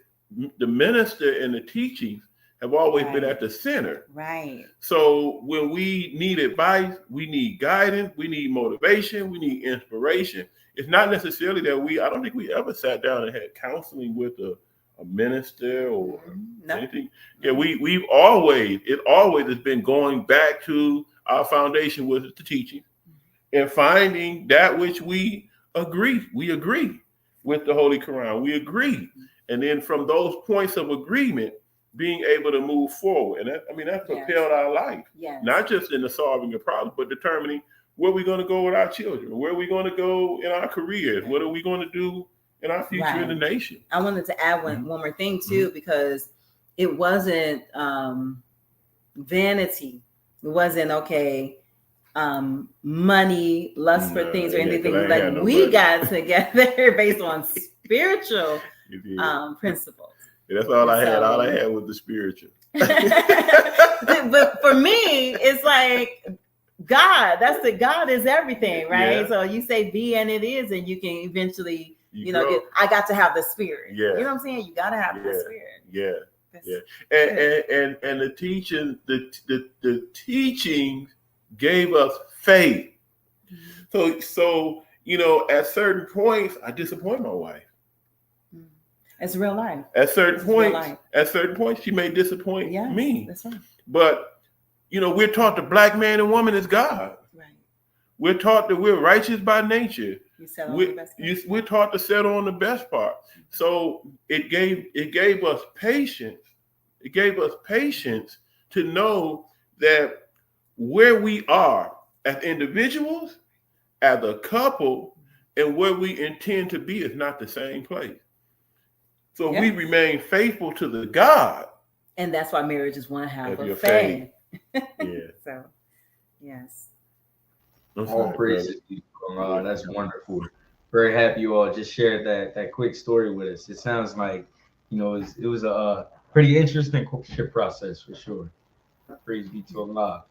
the minister and the teachings have always been at the center. Right. So when we need advice, we need guidance, we need motivation, we need inspiration. It's not necessarily that I don't think we ever sat down and had counseling with a minister or anything. Yeah, it always has been going back to our foundation was the teaching and finding that which we agree with the Holy Quran. We agree. And then from those points of agreement, being able to move forward. And that propelled our life, not just in the solving of problems, but determining where we're going to go with our children, where we're going to go in our careers, what are we going to do in our future in the nation. I wanted to add one more thing too, because it wasn't vanity. It wasn't money, lust for things or anything. Like we got together based on spiritual principles. Yeah, that's all I had. All I had was the spiritual. But for me, it's like God. God is everything, right? Yeah. So you say be and it is, and you can eventually, I got to have the spirit. Yeah. You know what I'm saying? You got to have the spirit. Yeah. Yeah. And the teaching, the teachings gave us faith. So at certain points, I disappoint my wife. It's real life. At certain points, she may disappoint me. That's right. But we're taught the black man and woman is God. Right. We're taught that we're righteous by nature. We're taught to settle on the best part. So it gave us patience. It gave us patience to know that where we are as individuals, as a couple, and where we intend to be is not the same place. So we remain faithful to the God. And that's why marriages want to have a faith. Yeah. So, yes. All praises. That's wonderful. Very happy you all just shared that quick story with us. It sounds like, it was a pretty interesting courtship process for sure. Praise be to Allah.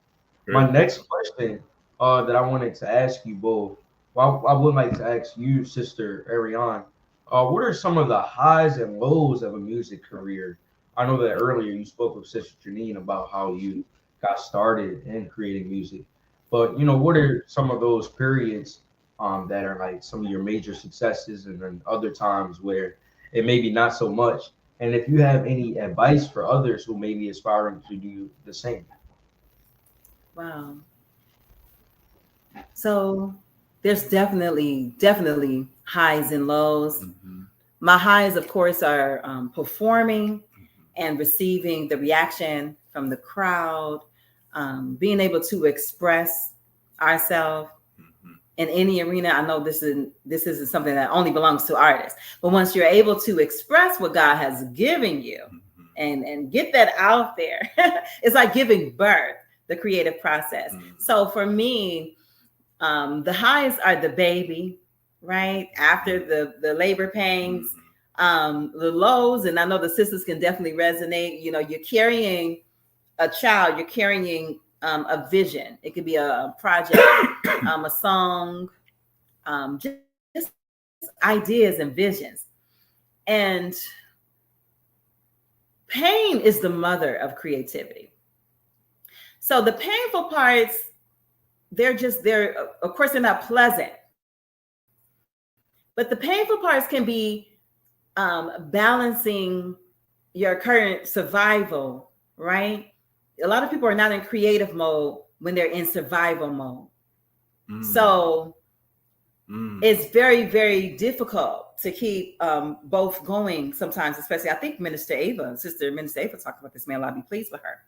My next question that I wanted to ask you both, I would like to ask you, Sister Arian, what are some of the highs and lows of a music career? I know that earlier you spoke with Sister Janine about how you got started in creating music, but what are some of those periods that are like some of your major successes, and then other times where it may be not so much? And if you have any advice for others who may be aspiring to do the same. Wow. So there's definitely highs and lows. Mm-hmm. My highs, of course, are performing and receiving the reaction from the crowd, being able to express ourselves in any arena. I know this isn't something that only belongs to artists, but once you're able to express what God has given you and get that out there, it's like giving birth, the creative process. So for me, the highs are the baby, right? After the labor pains, the lows, and I know the sisters can definitely resonate. You know, you're carrying a child, you're carrying a vision. It could be a project, a song, just ideas and visions. And pain is the mother of creativity. So the painful parts, they're of course, they're not pleasant. But the painful parts can be balancing your current survival, right? A lot of people are not in creative mode when they're in survival mode. So it's very, very difficult to keep both going sometimes, especially I think Sister Minister Ava talked about this, may Allah be pleased with her.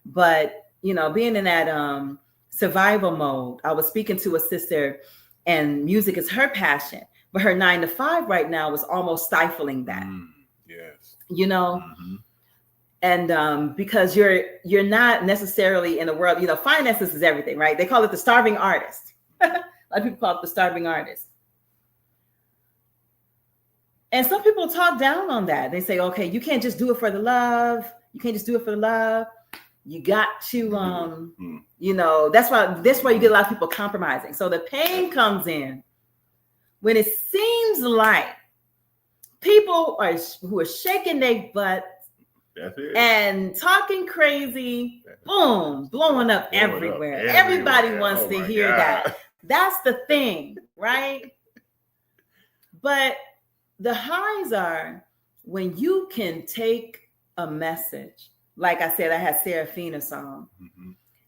But, you know, being in that survival mode, I was speaking to a sister and music is her passion, but her 9-to-5 right now is almost stifling that. Yes. You know? And because you're not necessarily in a world, you know, finances is everything, right? They call it the starving artist. A lot of people call it the starving artist. And some people talk down on that. They say, okay, you can't just do it for the love. You can't just do it for the love. You got to, you know, that's why you get a lot of people compromising. So the pain comes in when it seems like people who are shaking their butt and talking crazy, boom, blowing up everywhere. Everybody wants to hear that. That's the thing, right? But the highs are when you can take a message. Like I said, I had Seraphina's song.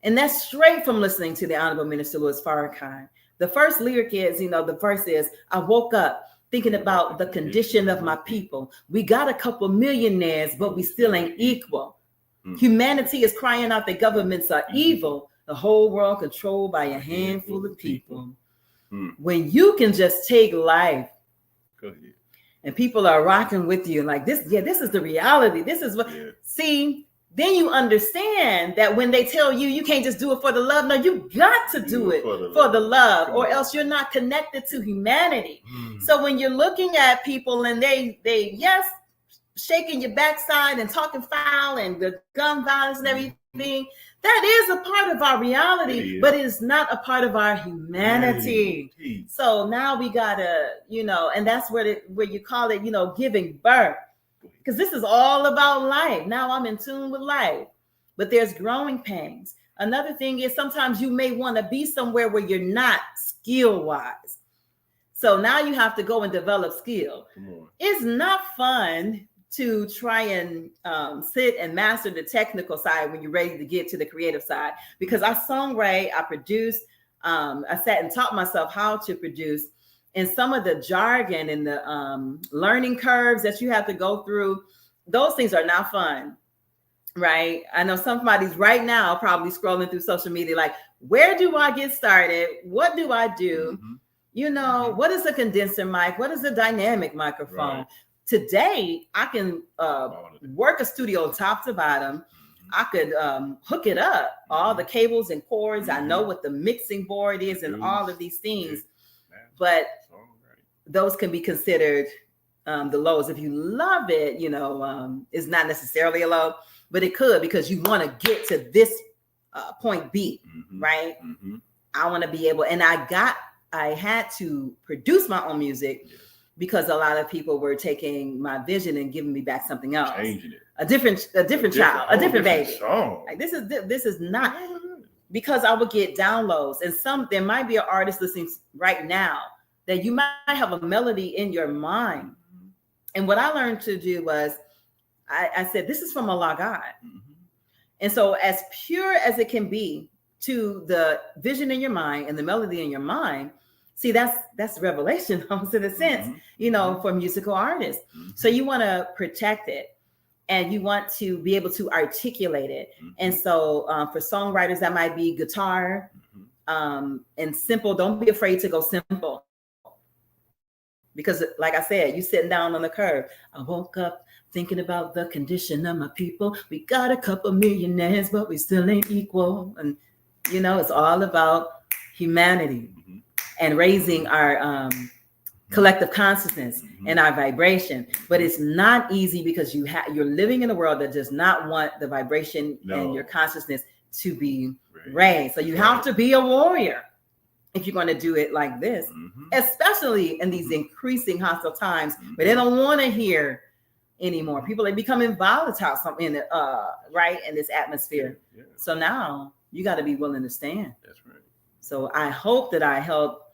And that's straight from listening to the Honorable Minister Louis Farrakhan. The first lyric is, you know, the verse is, I woke up thinking about the condition of my people. We got a couple millionaires, but we still ain't equal. Humanity is crying out that governments are evil. The whole world controlled by a handful of people. When you can just take life and people are rocking with you like this, this is the reality. This is what, see, then you understand that when they tell you, you can't just do it for the love. No, you got to do it for the love, or else you're not connected to humanity. So when you're looking at people and they shaking your backside and talking foul and the gun violence and everything, that is a part of our reality, but it is not a part of our humanity. So now we gotta, you know, and that's where you call it, you know, giving birth. Because this is all about life. Now I'm in tune with life, but there's growing pains. Another thing is sometimes you may want to be somewhere where you're not skill-wise. So now you have to go and develop skill. It's not fun to try and sit and master the technical side when you're ready to get to the creative side. Because I songwrite, I produce, I sat and taught myself how to produce. And some of the jargon and the learning curves that you have to go through, those things are not fun, right? I know somebody's right now probably scrolling through social media like, where do I get started? What do I do? You know, what is a condenser mic? What is a dynamic microphone? Today, I can work a studio top to bottom. I could hook it up, all the cables and cords. I know what the mixing board is and all of these things. But those can be considered the lows. If you love it, you know, it's not necessarily a low, but it could, because you want to get to this point B, right? I want to be able, and I had to produce my own music because a lot of people were taking my vision and giving me back something else, changing it, a different child, a different baby. Song. Like this is not, because I would get downloads, and there might be an artist listening right now that you might have a melody in your mind. And what I learned to do was I said, this is from Allah God. And so as pure as it can be to the vision in your mind and the melody in your mind, see, that's revelation almost in a sense, you know, for musical artists. So you want to protect it. and you want to be able to articulate it. And so for songwriters, that might be guitar, and simple. Don't be afraid to go simple. Because like I said, you sitting down on the curb. I woke up thinking about the condition of my people. We got a couple millionaires, but we still ain't equal. And, it's all about humanity and raising our collective consciousness and our vibration. But it's not easy because you're living in a world that does not want the vibration and your consciousness to be raised. So you have to be a warrior if you're going to do it like this, especially in these increasing hostile times where they don't want to hear anymore. People are becoming volatile in this atmosphere. So now you got to be willing to stand. That's right. So I hope that I helped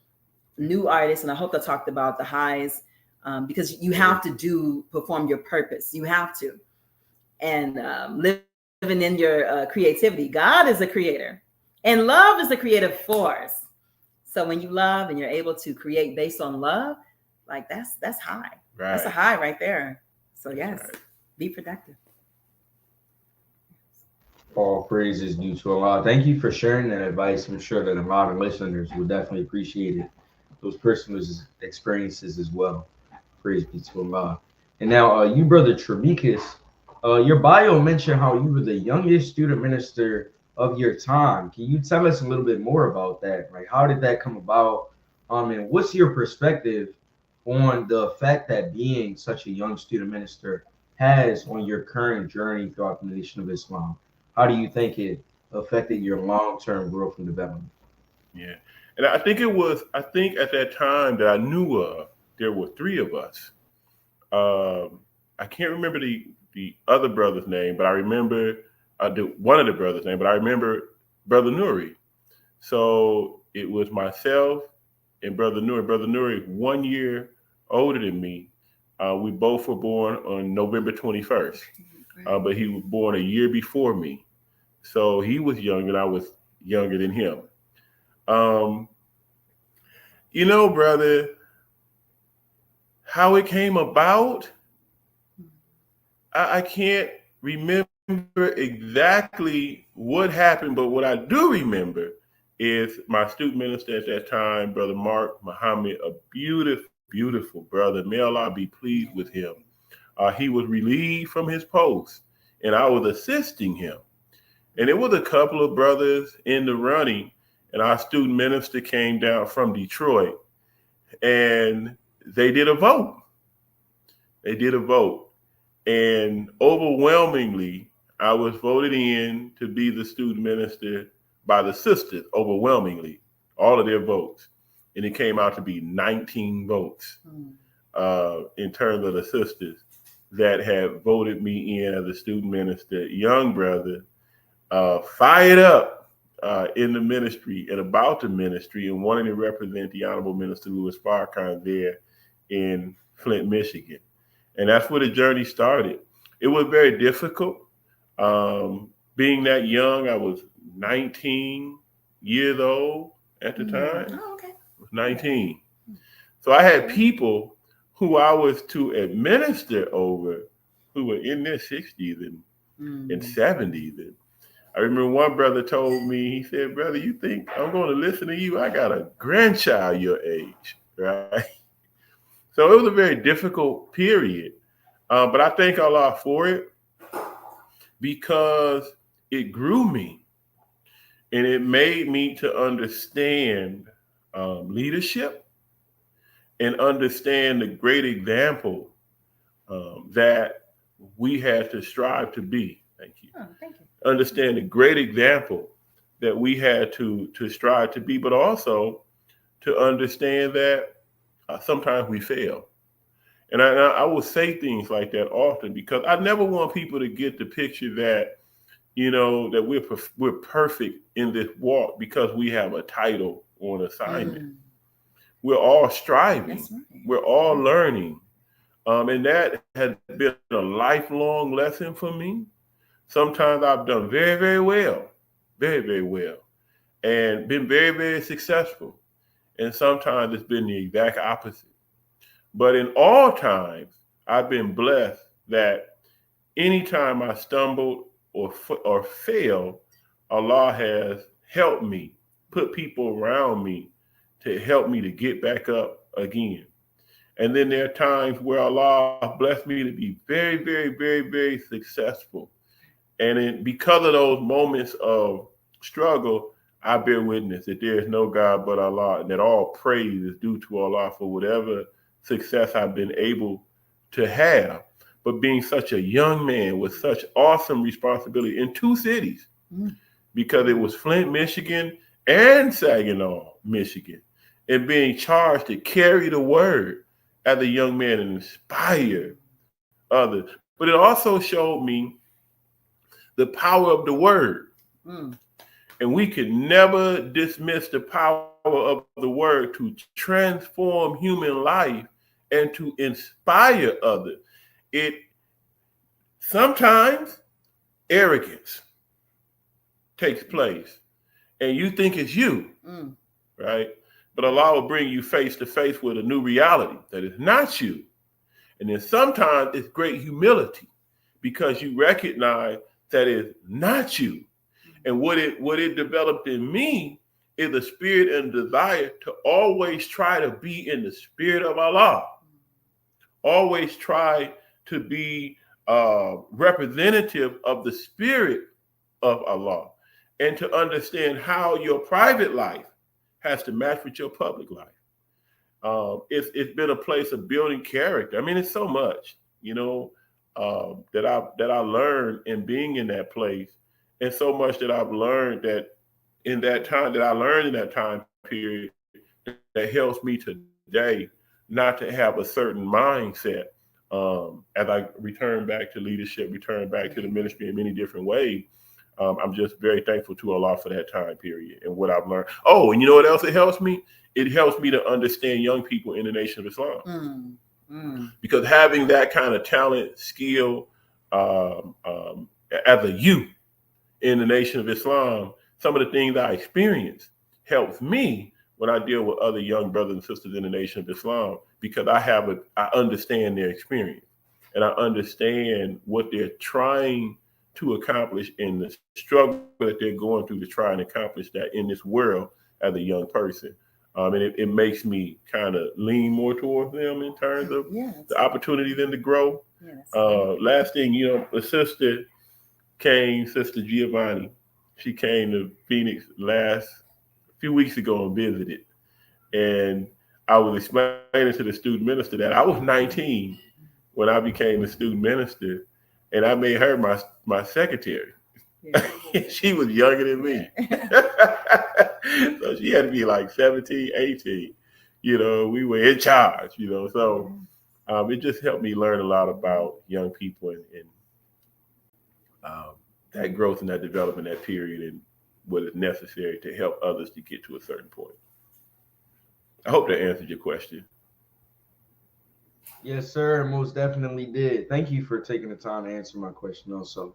new artists, and I hope I talked about the highs, because you have to perform your purpose. You have to, and living in your creativity. God is a creator, and love is the creative force. So when you love and you're able to create based on love, like that's high. Right. That's a high right there. So yes, be productive. All praise is due to Allah. Thank you for sharing that advice. I'm sure that a lot of listeners will definitely appreciate it. Those personal experiences as well. Praise be to Allah. And now, you, Brother Tremikus, your bio mentioned how you were the youngest student minister of your time. Can you tell us a little bit more about that? Like, how did that come about? And what's your perspective on the effect that being such a young student minister has on your current journey throughout the nation of Islam? How do you think it affected your long-term growth and development? Yeah. And I think at that time that I knew of, there were three of us. I can't remember the other brother's name, but I remember one of the brothers' name, but I remember Brother Nuri. So it was myself and Brother Nuri. Brother Nuri, 1 year older than me. We both were born on November 21st, but he was born a year before me. So he was young and I was younger than him. Brother, how it came about, I can't remember exactly what happened, but what I do remember is my student minister at that time, Brother Mark Muhammad, a beautiful, beautiful brother. May Allah be pleased with him. He was relieved from his post, and I was assisting him. And it was a couple of brothers in the running, and our student minister came down from Detroit, and they did a vote. And overwhelmingly, I was voted in to be the student minister by the sisters, overwhelmingly, all of their votes. And it came out to be 19 votes in terms of the sisters that had voted me in as a student minister, young brother, fired up in the ministry and about the ministry and wanting to represent the Honorable Minister Louis Farrakhan there in Flint, Michigan. And that's where the journey started. It was very difficult. Being that young, I was 19 years old at the time. Oh, okay. I was 19. So I had people who I was to administer over who were in their 60s and 70s. And I remember one brother told me, he said, "Brother, you think I'm going to listen to you? I got a grandchild your age," right? So it was a very difficult period. But I thank Allah for it because it grew me and it made me to understand leadership and understand the great example that we had to strive to be. Thank you. Oh, thank you. Understand the great example that we had to strive to be, but also to understand that sometimes we fail. And I will say things like that often because I never want people to get the picture that, that we're perfect in this walk because we have a title or an assignment. We're all striving. That's right. We're all learning. And that has been a lifelong lesson for me. Sometimes I've done very, very well, very, very well, and been very, very successful. And sometimes it's been the exact opposite. But in all times, I've been blessed that anytime I stumbled or failed, Allah has helped me, put people around me to help me to get back up again. And then there are times where Allah blessed me to be very, very, very, very successful. And because of those moments of struggle, I bear witness that there is no God but Allah, and that all praise is due to Allah for whatever success I've been able to have. But being such a young man with such awesome responsibility in two cities, because it was Flint, Michigan, and Saginaw, Michigan, and being charged to carry the word as a young man and inspire others. But it also showed me the power of the word. And we could never dismiss the power of the word to transform human life and to inspire others. It sometimes arrogance takes place and you think it's you, right? But Allah will bring you face to face with a new reality that is not you. And then sometimes it's great humility because you recognize that it's not you. And what it developed in me is a spirit and desire to always try to be in the spirit of Allah. Always try to be representative of the spirit of Allah, and to understand how your private life has to match with your public life. It's been a place of building character. I mean, it's so much, that I learned in being in that place, and so much that I've learned that in that time period that helps me today not to have a certain mindset as I return back to leadership, return back to the ministry in many different ways. I'm just very thankful to Allah for that time period and what I've learned. Oh, and you know what else it helps me? It helps me to understand young people in the Nation of Islam. Because having that kind of talent, skill as a youth in the Nation of Islam, some of the things I experience helps me when I deal with other young brothers and sisters in the Nation of Islam, because I understand their experience and I understand what they're trying to accomplish in the struggle that they're going through to try and accomplish that in this world as a young person. And it makes me kind of lean more towards them in terms of the opportunity then to grow. Last thing, a sister came, Sister Giovanni, she came to Phoenix a few weeks ago and visited. And I was explaining to the student minister that I was 19 when I became a student minister, and I made her my secretary. She was younger than me. So she had to be like 17, 18. We were in charge, so it just helped me learn a lot about young people and that growth and that development, that period, and what is necessary to help others to get to a certain point. I hope that answered your question. Yes, sir. Most definitely did. Thank you for taking the time to answer my question also.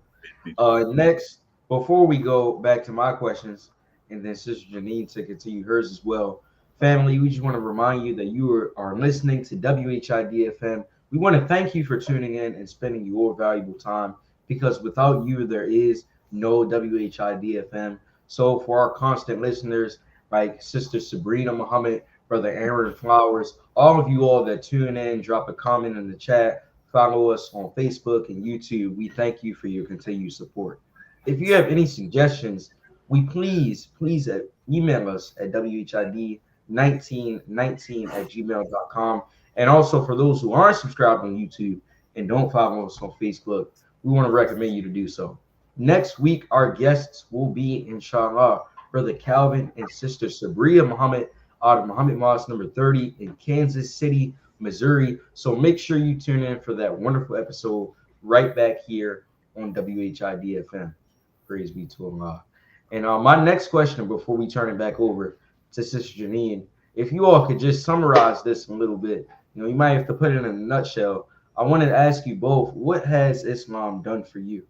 Next, before we go back to my questions, and then Sister Janine to continue hers as well, family, we just want to remind you that you are listening to WHID-FM. We want to thank you for tuning in and spending your valuable time, because without you, there is no WHID-FM. So for our constant listeners, like Sister Sabrina Muhammad, Brother Aaron Flowers, all of you all that tune in, drop a comment in the chat, follow us on Facebook and YouTube, we thank you for your continued support. If you have any suggestions, we please email us at WHID1919@gmail.com. And also for those who aren't subscribed on YouTube and don't follow us on Facebook, we want to recommend you to do so. Next week, our guests will be, inshallah, Brother Calvin and Sister Sabrina Muhammad out of Muhammad Mosque number 30 in Kansas City, Missouri. So make sure you tune in for that wonderful episode right back here on WHID-FM. Praise be to Allah. And my next question before we turn it back over to Sister Janine, if you all could just summarize this a little bit, you might have to put it in a nutshell. I wanted to ask you both, what has Islam done for you?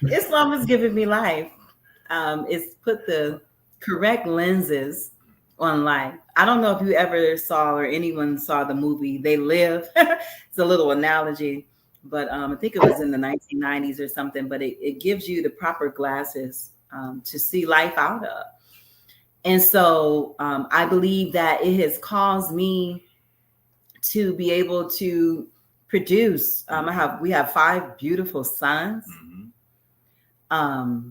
Islam has given me life. It's put the correct lenses on life. I don't know if you ever saw or anyone saw the movie They Live. It's a little analogy, but I think it was in the 1990s or something, but it gives you the proper glasses to see life out of. And so I believe that it has caused me to be able to produce. We have 5 beautiful sons. Mm-hmm.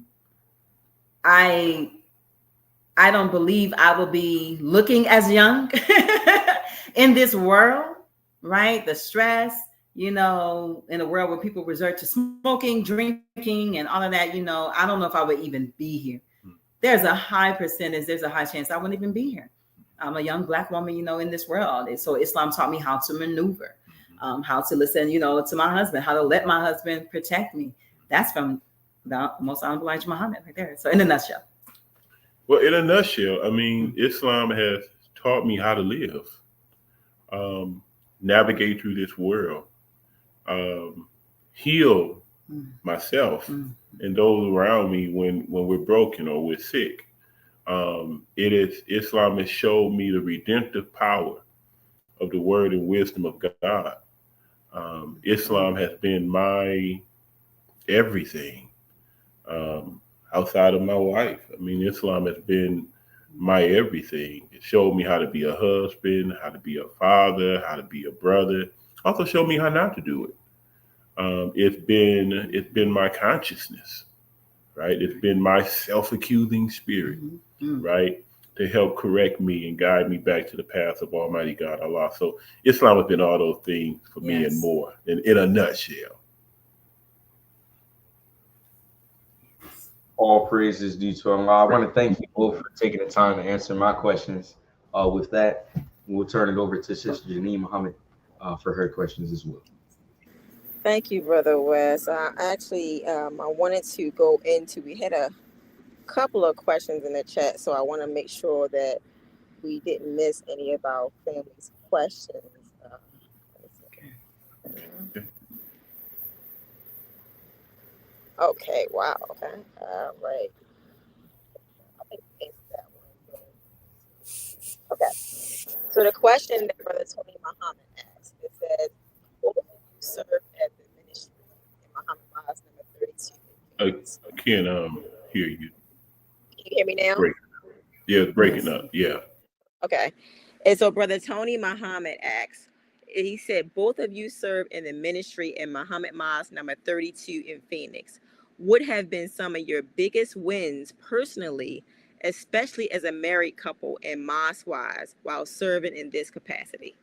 I don't believe I will be looking as young in this world, right? The stress, in a world where people resort to smoking, drinking, and all of that, I don't know if I would even be here. There's a high percentage, there's a high chance I wouldn't even be here. I'm a young Black woman, in this world. And so Islam taught me how to maneuver, how to listen, to my husband, how to let my husband protect me. That's from the Most Honorable Elijah Muhammad right there. So in a nutshell. Well, in a nutshell, I mean, Islam has taught me how to live, navigate through this world, heal myself and those around me when we're broken or we're sick. Islam has showed me the redemptive power of the word and wisdom of God. Islam has been my everything. Outside of my wife. I mean, Islam has been my everything. It showed me how to be a husband, how to be a father, how to be a brother. Also showed me how not to do it. It's been my consciousness, right? It's been my self-accusing spirit, right? To help correct me and guide me back to the path of Almighty God, Allah. So Islam has been all those things for me and more, in a nutshell. All praises due to Allah. I want to thank you both for taking the time to answer my questions. With that, we'll turn it over to Sister Janine Muhammad for her questions as well. Thank you, Brother Wes. I wanted to go into, we had a couple of questions in the chat, so I want to make sure that we didn't miss any of our family's questions. Okay, wow. Okay, all right. I think that one. Okay, so the question that Brother Tony Muhammad asked, it says, what would you serve at the ministry in Muhammad Mosque number 32? I can't hear you. Can you hear me now? Breaking up. Yeah. Okay. And so Brother Tony Muhammad asks, he said, both of you serve in the ministry in Muhammad Mosque number 32 in Phoenix. What have been some of your biggest wins personally, especially as a married couple and mosque-wise, while serving in this capacity?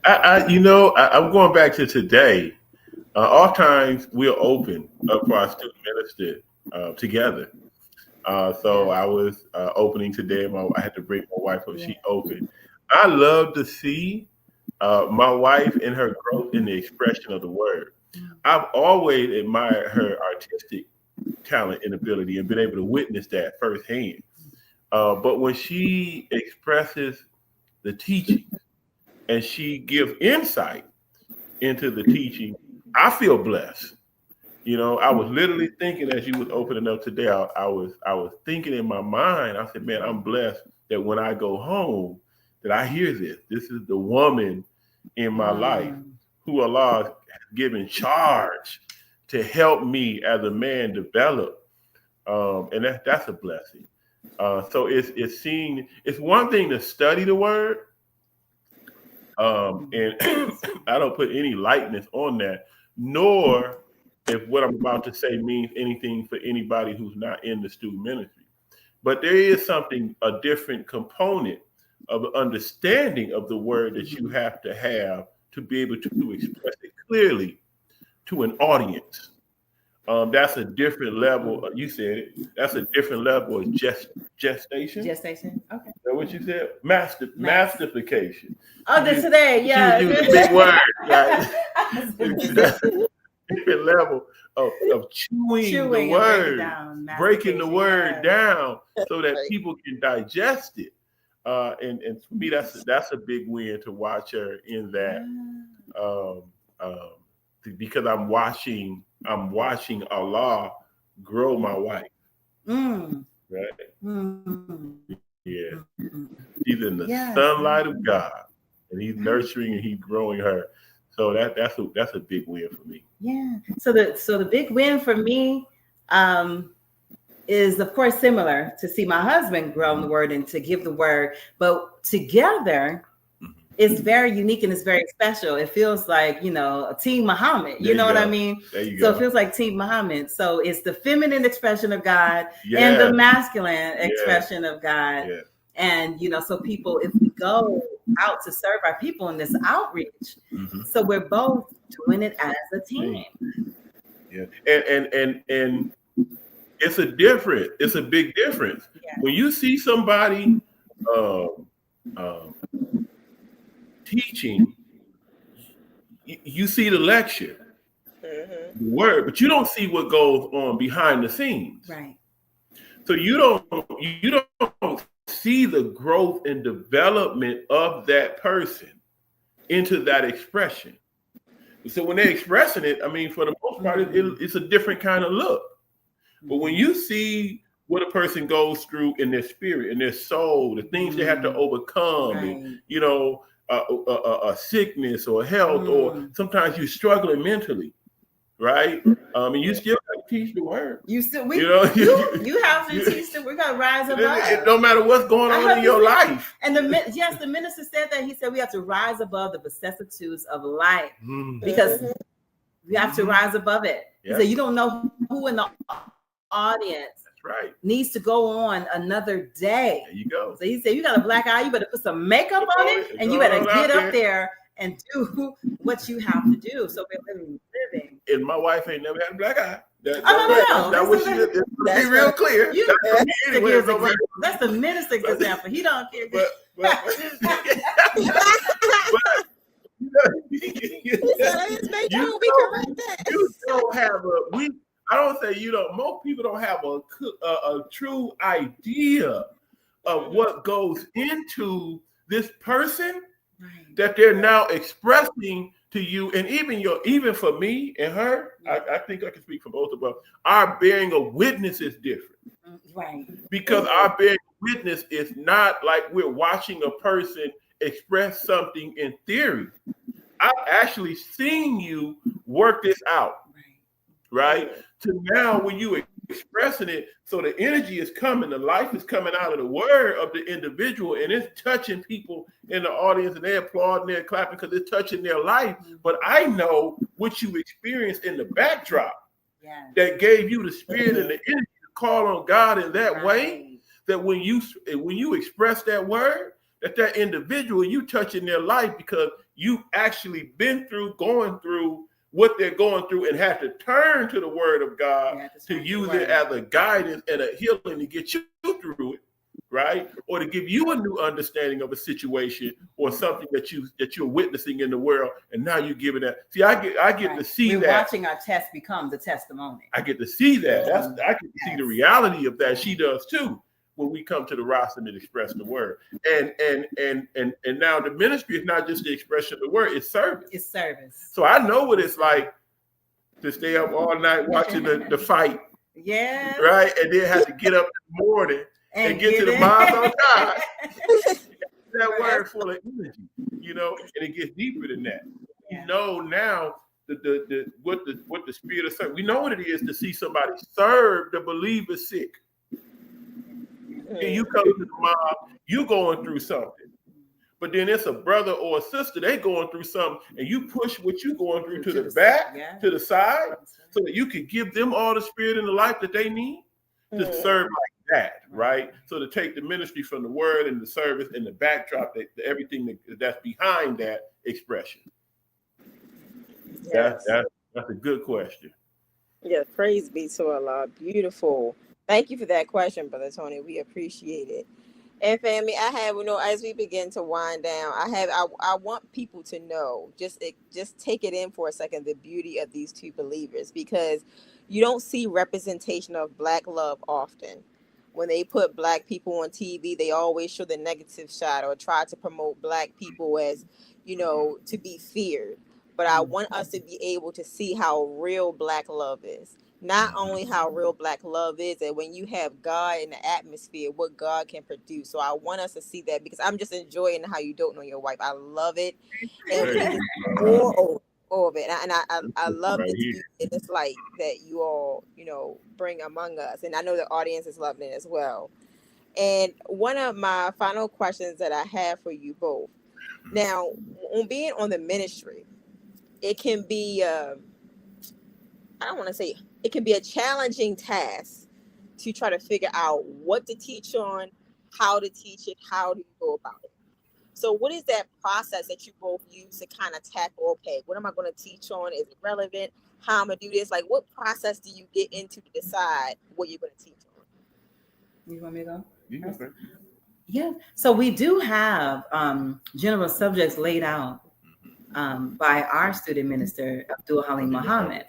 I'm going back to today. Oftentimes we're open for our student minister together. So I was opening today. I had to bring my wife up. She opened. I love to see my wife and her growth in the expression of the word. I've always admired her artistic talent and ability and been able to witness that firsthand. But when she expresses the teaching and she gives insight into the teaching, I feel blessed. I was literally thinking as you was opening up today, I was thinking in my mind, I said, man, I'm blessed that when I go home, that I hear this. This is the woman in my life who Allah has given charge to help me as a man develop. And that's a blessing. So it's one thing to study the word. And I don't put any lightness on that, nor if what I'm about to say means anything for anybody who's not in the student ministry. But there is a different component of understanding of the word that you have to be able to express it clearly to an audience. That's a different level. You said it. That's a different level of gestation. Gestation. Okay. Is that what you said? Mastification. Oh, this today, yeah. You use a big word. Right? Different level of chewing the word, breaking the word down so that people can digest it. And for me, that's a big win to watch her in that, because I'm watching Allah grow my wife. Right. the Yes. sunlight of God, and he's nurturing and he's growing her. So that's a big win for me. Yeah. So the big win for me is, of course, similar to see my husband grow in the word and to give the word, but together it's very unique and it's very special. It feels like, a Team Muhammad. You know what I mean? There you so go. It feels like Team Muhammad. So it's the feminine expression of God Yeah. and the masculine expression of God. Yeah. And, so people, if we go out to serve our people in this outreach, so we're both doing it as a team. Yeah. And it's a big difference. Yeah. When you see somebody teaching, you see the lecture, the word, but you don't see what goes on behind the scenes. Right. So you don't see the growth and development of that person into that expression. So when they're expressing it, I mean, for the most part, it's a different kind of look. But when you see what a person goes through in their spirit, in their soul, the things they have to overcome, and, a sickness or health, or sometimes you're struggling mentally, right? And you still got to teach the word. You have to teach them. We got to rise above. No matter what's going on in your life. And the minister said that. He said we have to rise above the vicissitudes of life because we have to rise above it. He said you don't know who in the audience needs to go on another day. There you go. So he said, you got a black eye, you better put some makeup on it, and you better get up there and do what you have to do. So we're living. And my wife ain't never had a black eye. No. Let's be real clear. That's the minister's example. He don't care. I don't say you don't. Most people don't have a true idea of what goes into this person that they're now expressing to you, and even for me and her, I think I can speak for both of us. Our bearing of witness is different, right? Because our bearing of witness is not like we're watching a person express something in theory. I've actually seen you work this out, right? To now, when you expressing it, so the energy is coming, the life is coming out of the word of the individual, and it's touching people in the audience, and they're applauding, they're clapping because it's touching their life. But I know what you experienced in the backdrop that gave you the spirit and the energy to call on God in that way. That when you express that word, that individual, you touching their life because you actually been going through what they're going through and have to turn to the word of God to use it as a guidance and a healing to get you through it, right? Or to give you a new understanding of a situation or something that you're witnessing in the world, and now you're giving that. See, I get to see that. Watching our test become the testimony. I get to see that. I get to see the reality of that. She does too. When we come to the roster and express the word, and now the ministry is not just the expression of the word; it's service. It's service. So I know what it's like to stay up all night watching the fight. Yeah. Right, and then have to get up in the morning and get to the mosque on time. That word full of energy, and it gets deeper than that. You know now what the spirit of service. We know what it is to see somebody serve the believer sick. And you come to the mob, you going through something. But then it's a brother or a sister, they going through something, and you push what you going through to the back, to the side, so that you can give them all the spirit and the life that they need to serve like that, right? So to take the ministry from the word and the service and the backdrop, everything that's behind that expression. Yes. That's a good question. Yeah, praise be to Allah. Beautiful. Thank you for that question, Brother Tony. We appreciate it. And family, I have, as we begin to wind down, I want people to know, just take it in for a second, the beauty of these two believers, because you don't see representation of Black love often. When they put Black people on TV, they always show the negative shot or try to promote Black people as, to be feared. But I want us to be able to see how real Black love is. not only how real Black love is, and when you have God in the atmosphere, what God can produce. So I want us to see that, because I'm just enjoying how you don't know your wife. I love it, and we need to see more of it. And I love Right this here. beauty and this light that you all, bring among us, and I know the audience is loving it as well. And one of my final questions that I have for you both now, on being on the ministry, it can be. I don't want to say it can be a challenging task to try to figure out what to teach on, how to teach it, how do you go about it. So what is that process that you both use to kind of tackle, okay, what am I going to teach on? Is it relevant? How I'm going to do this? Like, what process do you get into to decide what you're going to teach on? You want me to go? You can say. Yeah. So we do have general subjects laid out by our student minister, Abdul Halim Muhammad.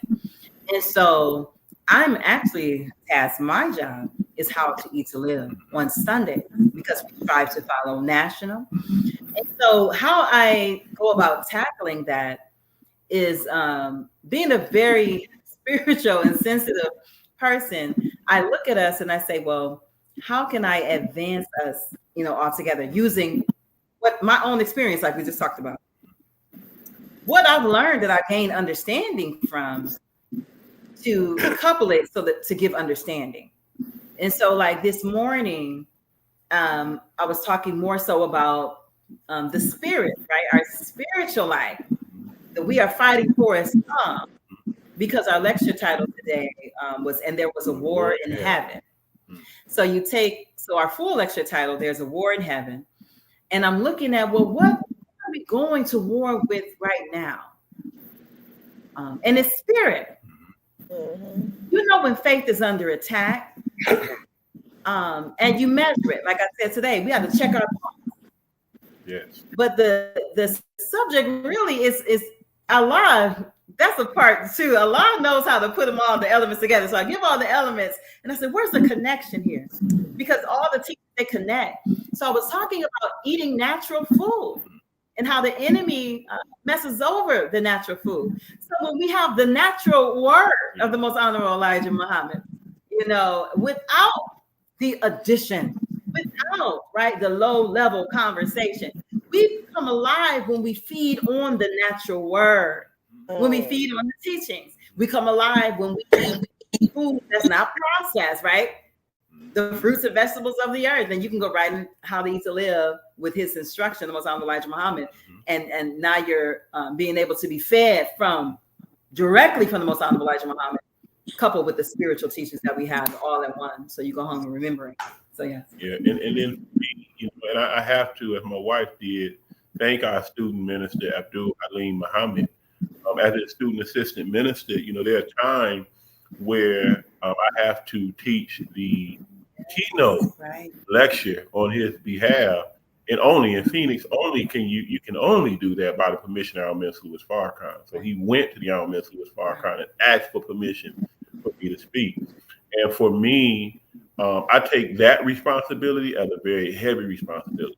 And so I'm actually tasked, my job is how to eat to live on Sunday, because we strive to follow national. And so how I go about tackling that is being a very spiritual and sensitive person. I look at us and I say, well, how can I advance us, all together, using what my own experience, like we just talked about, what I've learned that I gained understanding from, to couple it so that to give understanding. And so like this morning, I was talking more so about the spirit, right? Our spiritual life that we are fighting for as some, because our lecture title today was, and there was a war in heaven. So our full lecture title, there's a war in heaven. And I'm looking at, well, what are we going to war with right now? And it's spirit. Mm-hmm. When faith is under attack, and you measure it, like I said today, we have to check our pulse. Yes. But the subject really is Allah. That's a part too. Allah knows how to put them all the elements together. So I give all the elements, and I said, "Where's the connection here?" Because all the teachers, they connect. So I was talking about eating natural food, and how the enemy messes over the natural food. So when we have the natural word of the Most Honorable Elijah Muhammad, without the addition, without, right, the low-level conversation, we come alive when we feed on the natural word, when we feed on the teachings. We come alive when we eat food that's not processed, right? The fruits and vegetables of the earth. And you can go right in How to Eat to Live with his instruction, the Most Honorable Elijah Muhammad. And now you're being able to be fed directly from the Most Honorable Elijah Muhammad, coupled with the spiritual teachings that we have all at one. So you go home remembering. So yeah. Yeah, and then and I have to, as my wife did, thank our student minister Abdul Halim Muhammad. As a student assistant minister, there are times where I have to teach the keynote lecture on his behalf, and only in Phoenix, you can only do that by the permission of our Minister Louis Farrakhan. So he went to the Honorable Minister Louis Farrakhan and asked for permission for me to speak. And for me, I take that responsibility as a very heavy responsibility.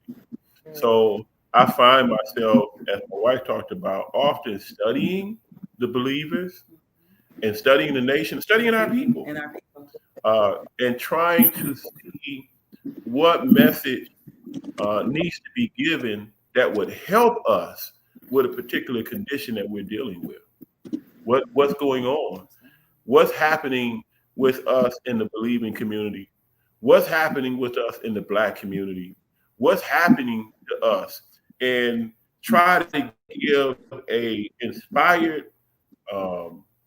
So I find myself, as my wife talked about, often studying the believers and studying the nation, studying our people, and trying to see what message needs to be given that would help us with a particular condition that we're dealing with. What's going on? What's happening with us in the believing community? What's happening with us in the Black community? What's happening to us? And try to give a inspired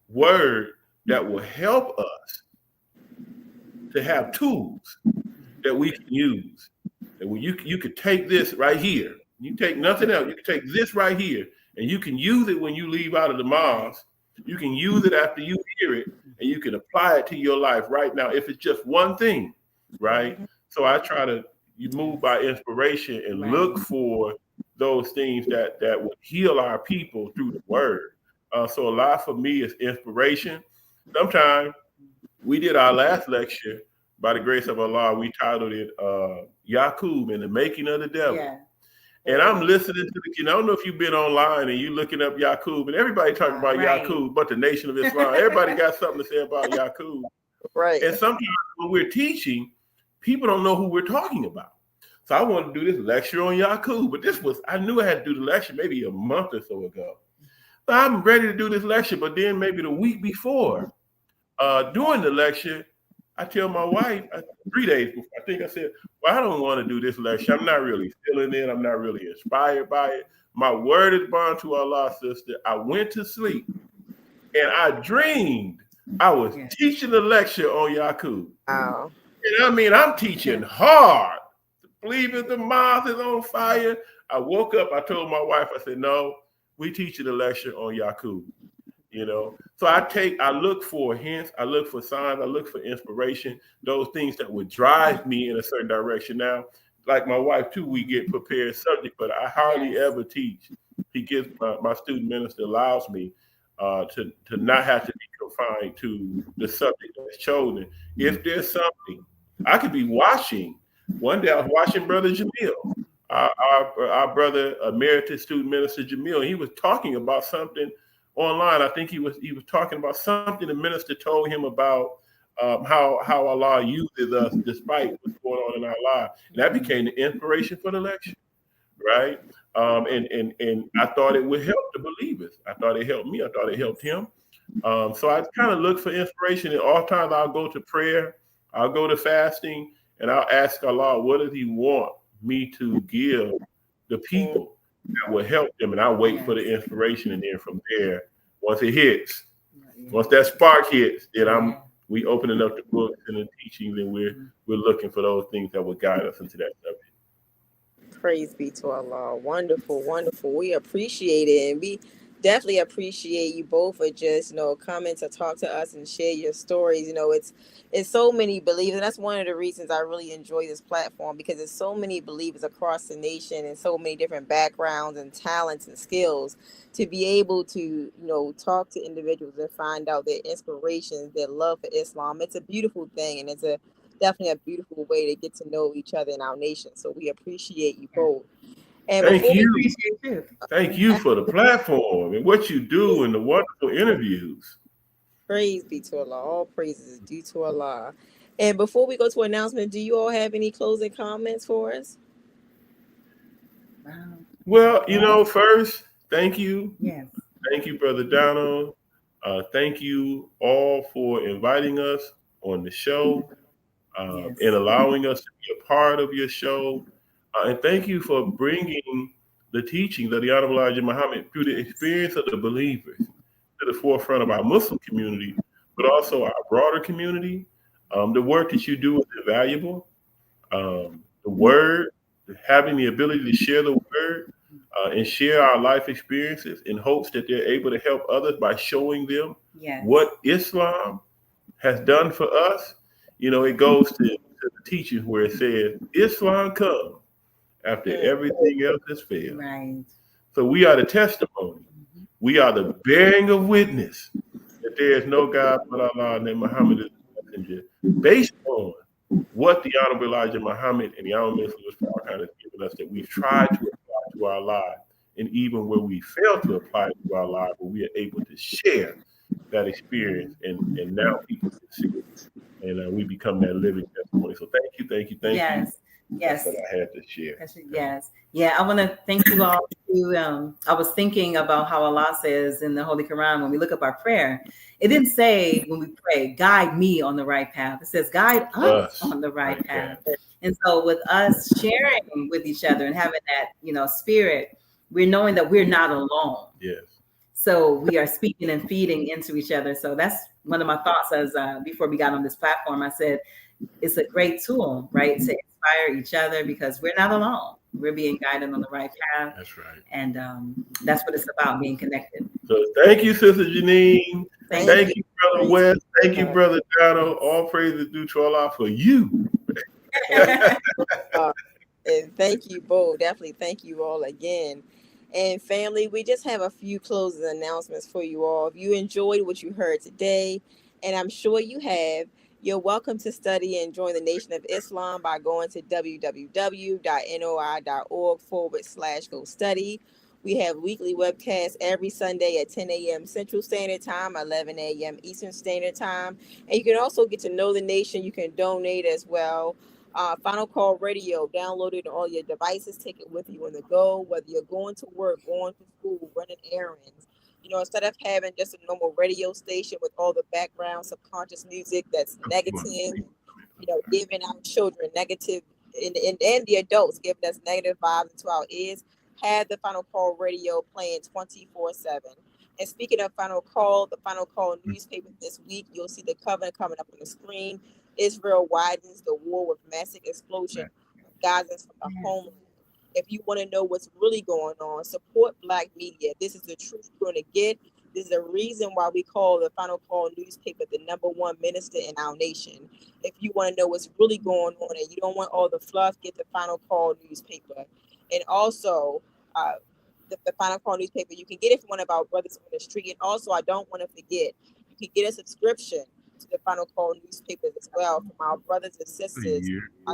word that will help us to have tools that we can use. And when you could take this right here, you take nothing else, you can take this right here, and you can use it when you leave out of the mosque. You can use it after you hear it, and you can apply it to your life right now if it's just one thing, right? So I try to move by inspiration and look for those things that would heal our people through the word. So a lot for me is inspiration. Sometimes we did our last lecture, by the grace of Allah, we titled it Yaqub and the Making of the Devil. Yeah. And I'm listening to the kid. I don't know if you've been online and you looking up Yaqub, and everybody talking about Yaqub, but the Nation of Islam. Everybody got something to say about Yaqub. Right. And sometimes when we're teaching, people don't know who we're talking about. So I wanted to do this lecture on Yaqub, but I knew I had to do the lecture maybe a month or so ago. So I'm ready to do this lecture, but then maybe the week before, during the lecture, I tell my wife, 3 days before, I think I said, well, I don't want to do this lecture. I'm not really feeling it. I'm not really inspired by it. My word is bond to Allah, sister. I went to sleep and I dreamed I was teaching a lecture on Yaqub. Wow. And I mean, I'm teaching hard. Believe it, the mouth is on fire. I woke up, I told my wife, I said, no, we teaching a lecture on Yaqub. You know, so I look for hints, I look for signs, I look for inspiration, those things that would drive me in a certain direction. Now, like my wife too, we get prepared subject, but I hardly ever teach. He gives my student minister allows me to not have to be confined to the subject that's chosen. If there's something, I could be watching. One day I was watching Brother Jamil, our brother emeritus student minister Jamil. He was talking about something online. I think he was talking about something the minister told him about how Allah uses us despite what's going on in our lives. And that became the inspiration for the lecture, right? And I thought it would help the believers. I thought it helped me. I thought it helped him. So I kind of look for inspiration. And all times I'll go to prayer, I'll go to fasting, and I'll ask Allah, what does He want me to give the people that will help them? And I'll wait for the inspiration, and then from there, once it hits, once that spark hits, then we opening up the books and the teachings, and we're looking for those things that will guide us into that subject. Praise be to Allah. Wonderful, wonderful. We appreciate it, and we definitely appreciate you both for just coming to talk to us and share your stories. It's so many believers, and that's one of the reasons I really enjoy this platform, because there's so many believers across the nation and so many different backgrounds and talents and skills to be able to talk to individuals and find out their inspirations, their love for Islam. It's a beautiful thing, and it's definitely a beautiful way to get to know each other in our nation. So we appreciate you both. And Thank you for the platform and what you do and the wonderful interviews. Praise be to Allah. All praises is due to Allah. And before we go to announcement, do you all have any closing comments for us? Well, first, thank you. Yes. Thank you, Brother Donald. Thank you all for inviting us on the show and allowing us to be a part of your show. And thank you for bringing the teachings of the Honorable Elijah Muhammad through the experience of the believers to the forefront of our Muslim community, but also our broader community. The work that you do is invaluable. The word, having the ability to share the word and share our life experiences in hopes that they're able to help others by showing them what Islam has done for us. It goes to the teaching where it says, Islam comes after everything else has failed. Right. So we are the testimony. We are the bearing of witness that there is no God but Allah and that Muhammad is the messenger, based on what the Honorable Elijah Muhammad and the Honorable Minister has given us, that we've tried to apply to our lives. And even where we fail to apply it to our lives, where we are able to share that experience, and now people can see it. And we become that living testimony. So thank you. Yes. That's what I had to share. Yes. Yeah, I want to thank you all too. I was thinking about how Allah says in the Holy Quran, when we look up our prayer, it didn't say when we pray, guide me on the right path. It says, guide us on the right path. And so with us sharing with each other and having that, spirit, we're knowing that we're not alone. Yes. So we are speaking and feeding into each other. So that's one of my thoughts as before we got on this platform. I said, it's a great tool, right, to inspire each other, because we're not alone. We're being guided on the right path. That's right. And that's what it's about, being connected. So thank you, Sister Janine. Thank you, Brother West. Thank you, Brother Donald. All praise is due to Allah for you. And thank you both. Definitely thank you all again. And family, we just have a few closing announcements for you all. If you enjoyed what you heard today, and I'm sure you have, You're welcome to study and join the Nation of Islam by going to www.noi.org/go study. We have weekly webcasts every Sunday at 10 a.m. Central Standard Time, 11 a.m. Eastern Standard Time. And you can also get to know the nation. You can donate as well. Final Call Radio, download it on all your devices. Take it with you on the go, whether you're going to work, going to school, running errands. Instead of having just a normal radio station with all the background subconscious music that's negative, giving our children negative, and the adults giving us negative vibes into our ears, have the Final Call Radio playing 24/7. And speaking of Final Call, the Final Call newspaper this week, you'll see the cover coming up on the screen. Israel widens the war with massive explosion of Gazans from the homeland. If you want to know what's really going on, support Black media. This is the truth you're going to get. This is the reason why we call the Final Call newspaper the #1 minister in our nation. If you want to know what's really going on and you don't want all the fluff, get the Final Call newspaper. And also, the Final Call newspaper, you can get it from one of our brothers on the street. And also, I don't want to forget, you can get a subscription to the Final Call newspapers as well from our brothers and sisters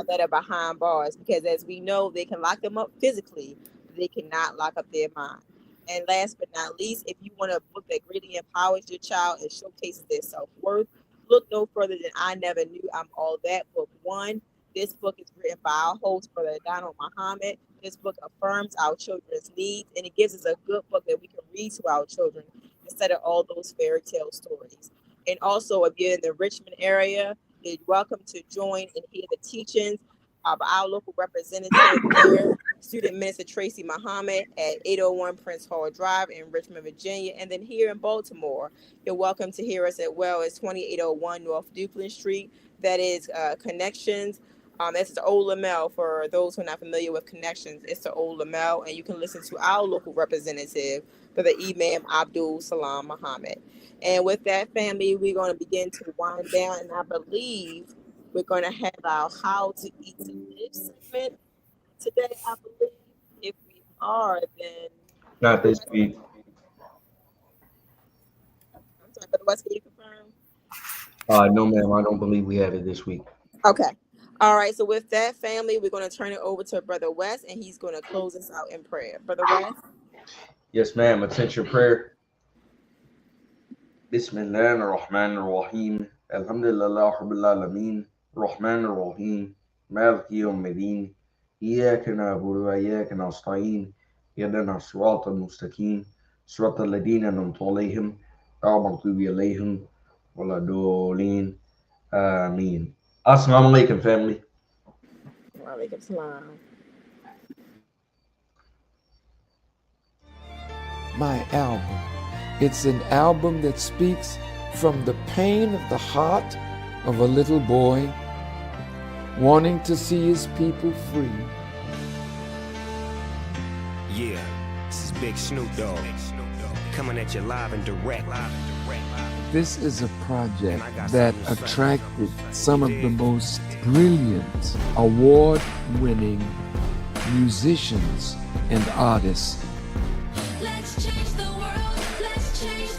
that are behind bars, because as we know, they can lock them up physically, but they cannot lock up their mind. And last but not least, if you want a book that greatly empowers your child and showcases their self-worth, look no further than I Never Knew I'm All That, Book 1. This book is written by our host, Brother Donald Muhammad. This book affirms our children's needs, and it gives us a good book that we can read to our children instead of all those fairy tale stories. And also, if you're in the Richmond area, you're welcome to join and hear the teachings of our local representative there, Student Minister Tracy Muhammad at 801 Prince Hall Drive in Richmond, Virginia. And then here in Baltimore, you're welcome to hear us as well as 2801 North Duplin Street. That is Connections. It's the old Lamel. For those who are not familiar with Connections, it's the old Lamel, and you can listen to our local representative, Brother Imam Abdul Salam Muhammad. And with that, family, we're going to begin to wind down, and I believe we're going to have our How to Eat to Live segment today. I believe if we are, then Not this week. I'm sorry, Brother West, can you confirm? No, ma'am. I don't believe we have it this week. Okay. All right. So with that, family, we're going to turn it over to Brother West, and he's going to close us out in prayer. Brother West. Yes, ma'am. Attention prayer. Bismillah ar-Rahman ar-Rahim. Alhamdulillah Rabbil Alameen. Rahman ar-Rahim. Maliki yawmiddin. Iyyaka na'budu wa iyyaka nasta'in. Ihdina as-sirata al-mustaqim. Sirata alladhina an'amta alayhim. Ghayril maghdubi alayhim waladdallin. Ameen. Assalamu alaikum, family. Wa alaikum salam. My album. It's an album that speaks from the pain of the heart of a little boy wanting to see his people free. Yeah, this is Big Snoop Dogg coming at you live and direct. This is a project that attracted some of the most brilliant, award-winning musicians and artists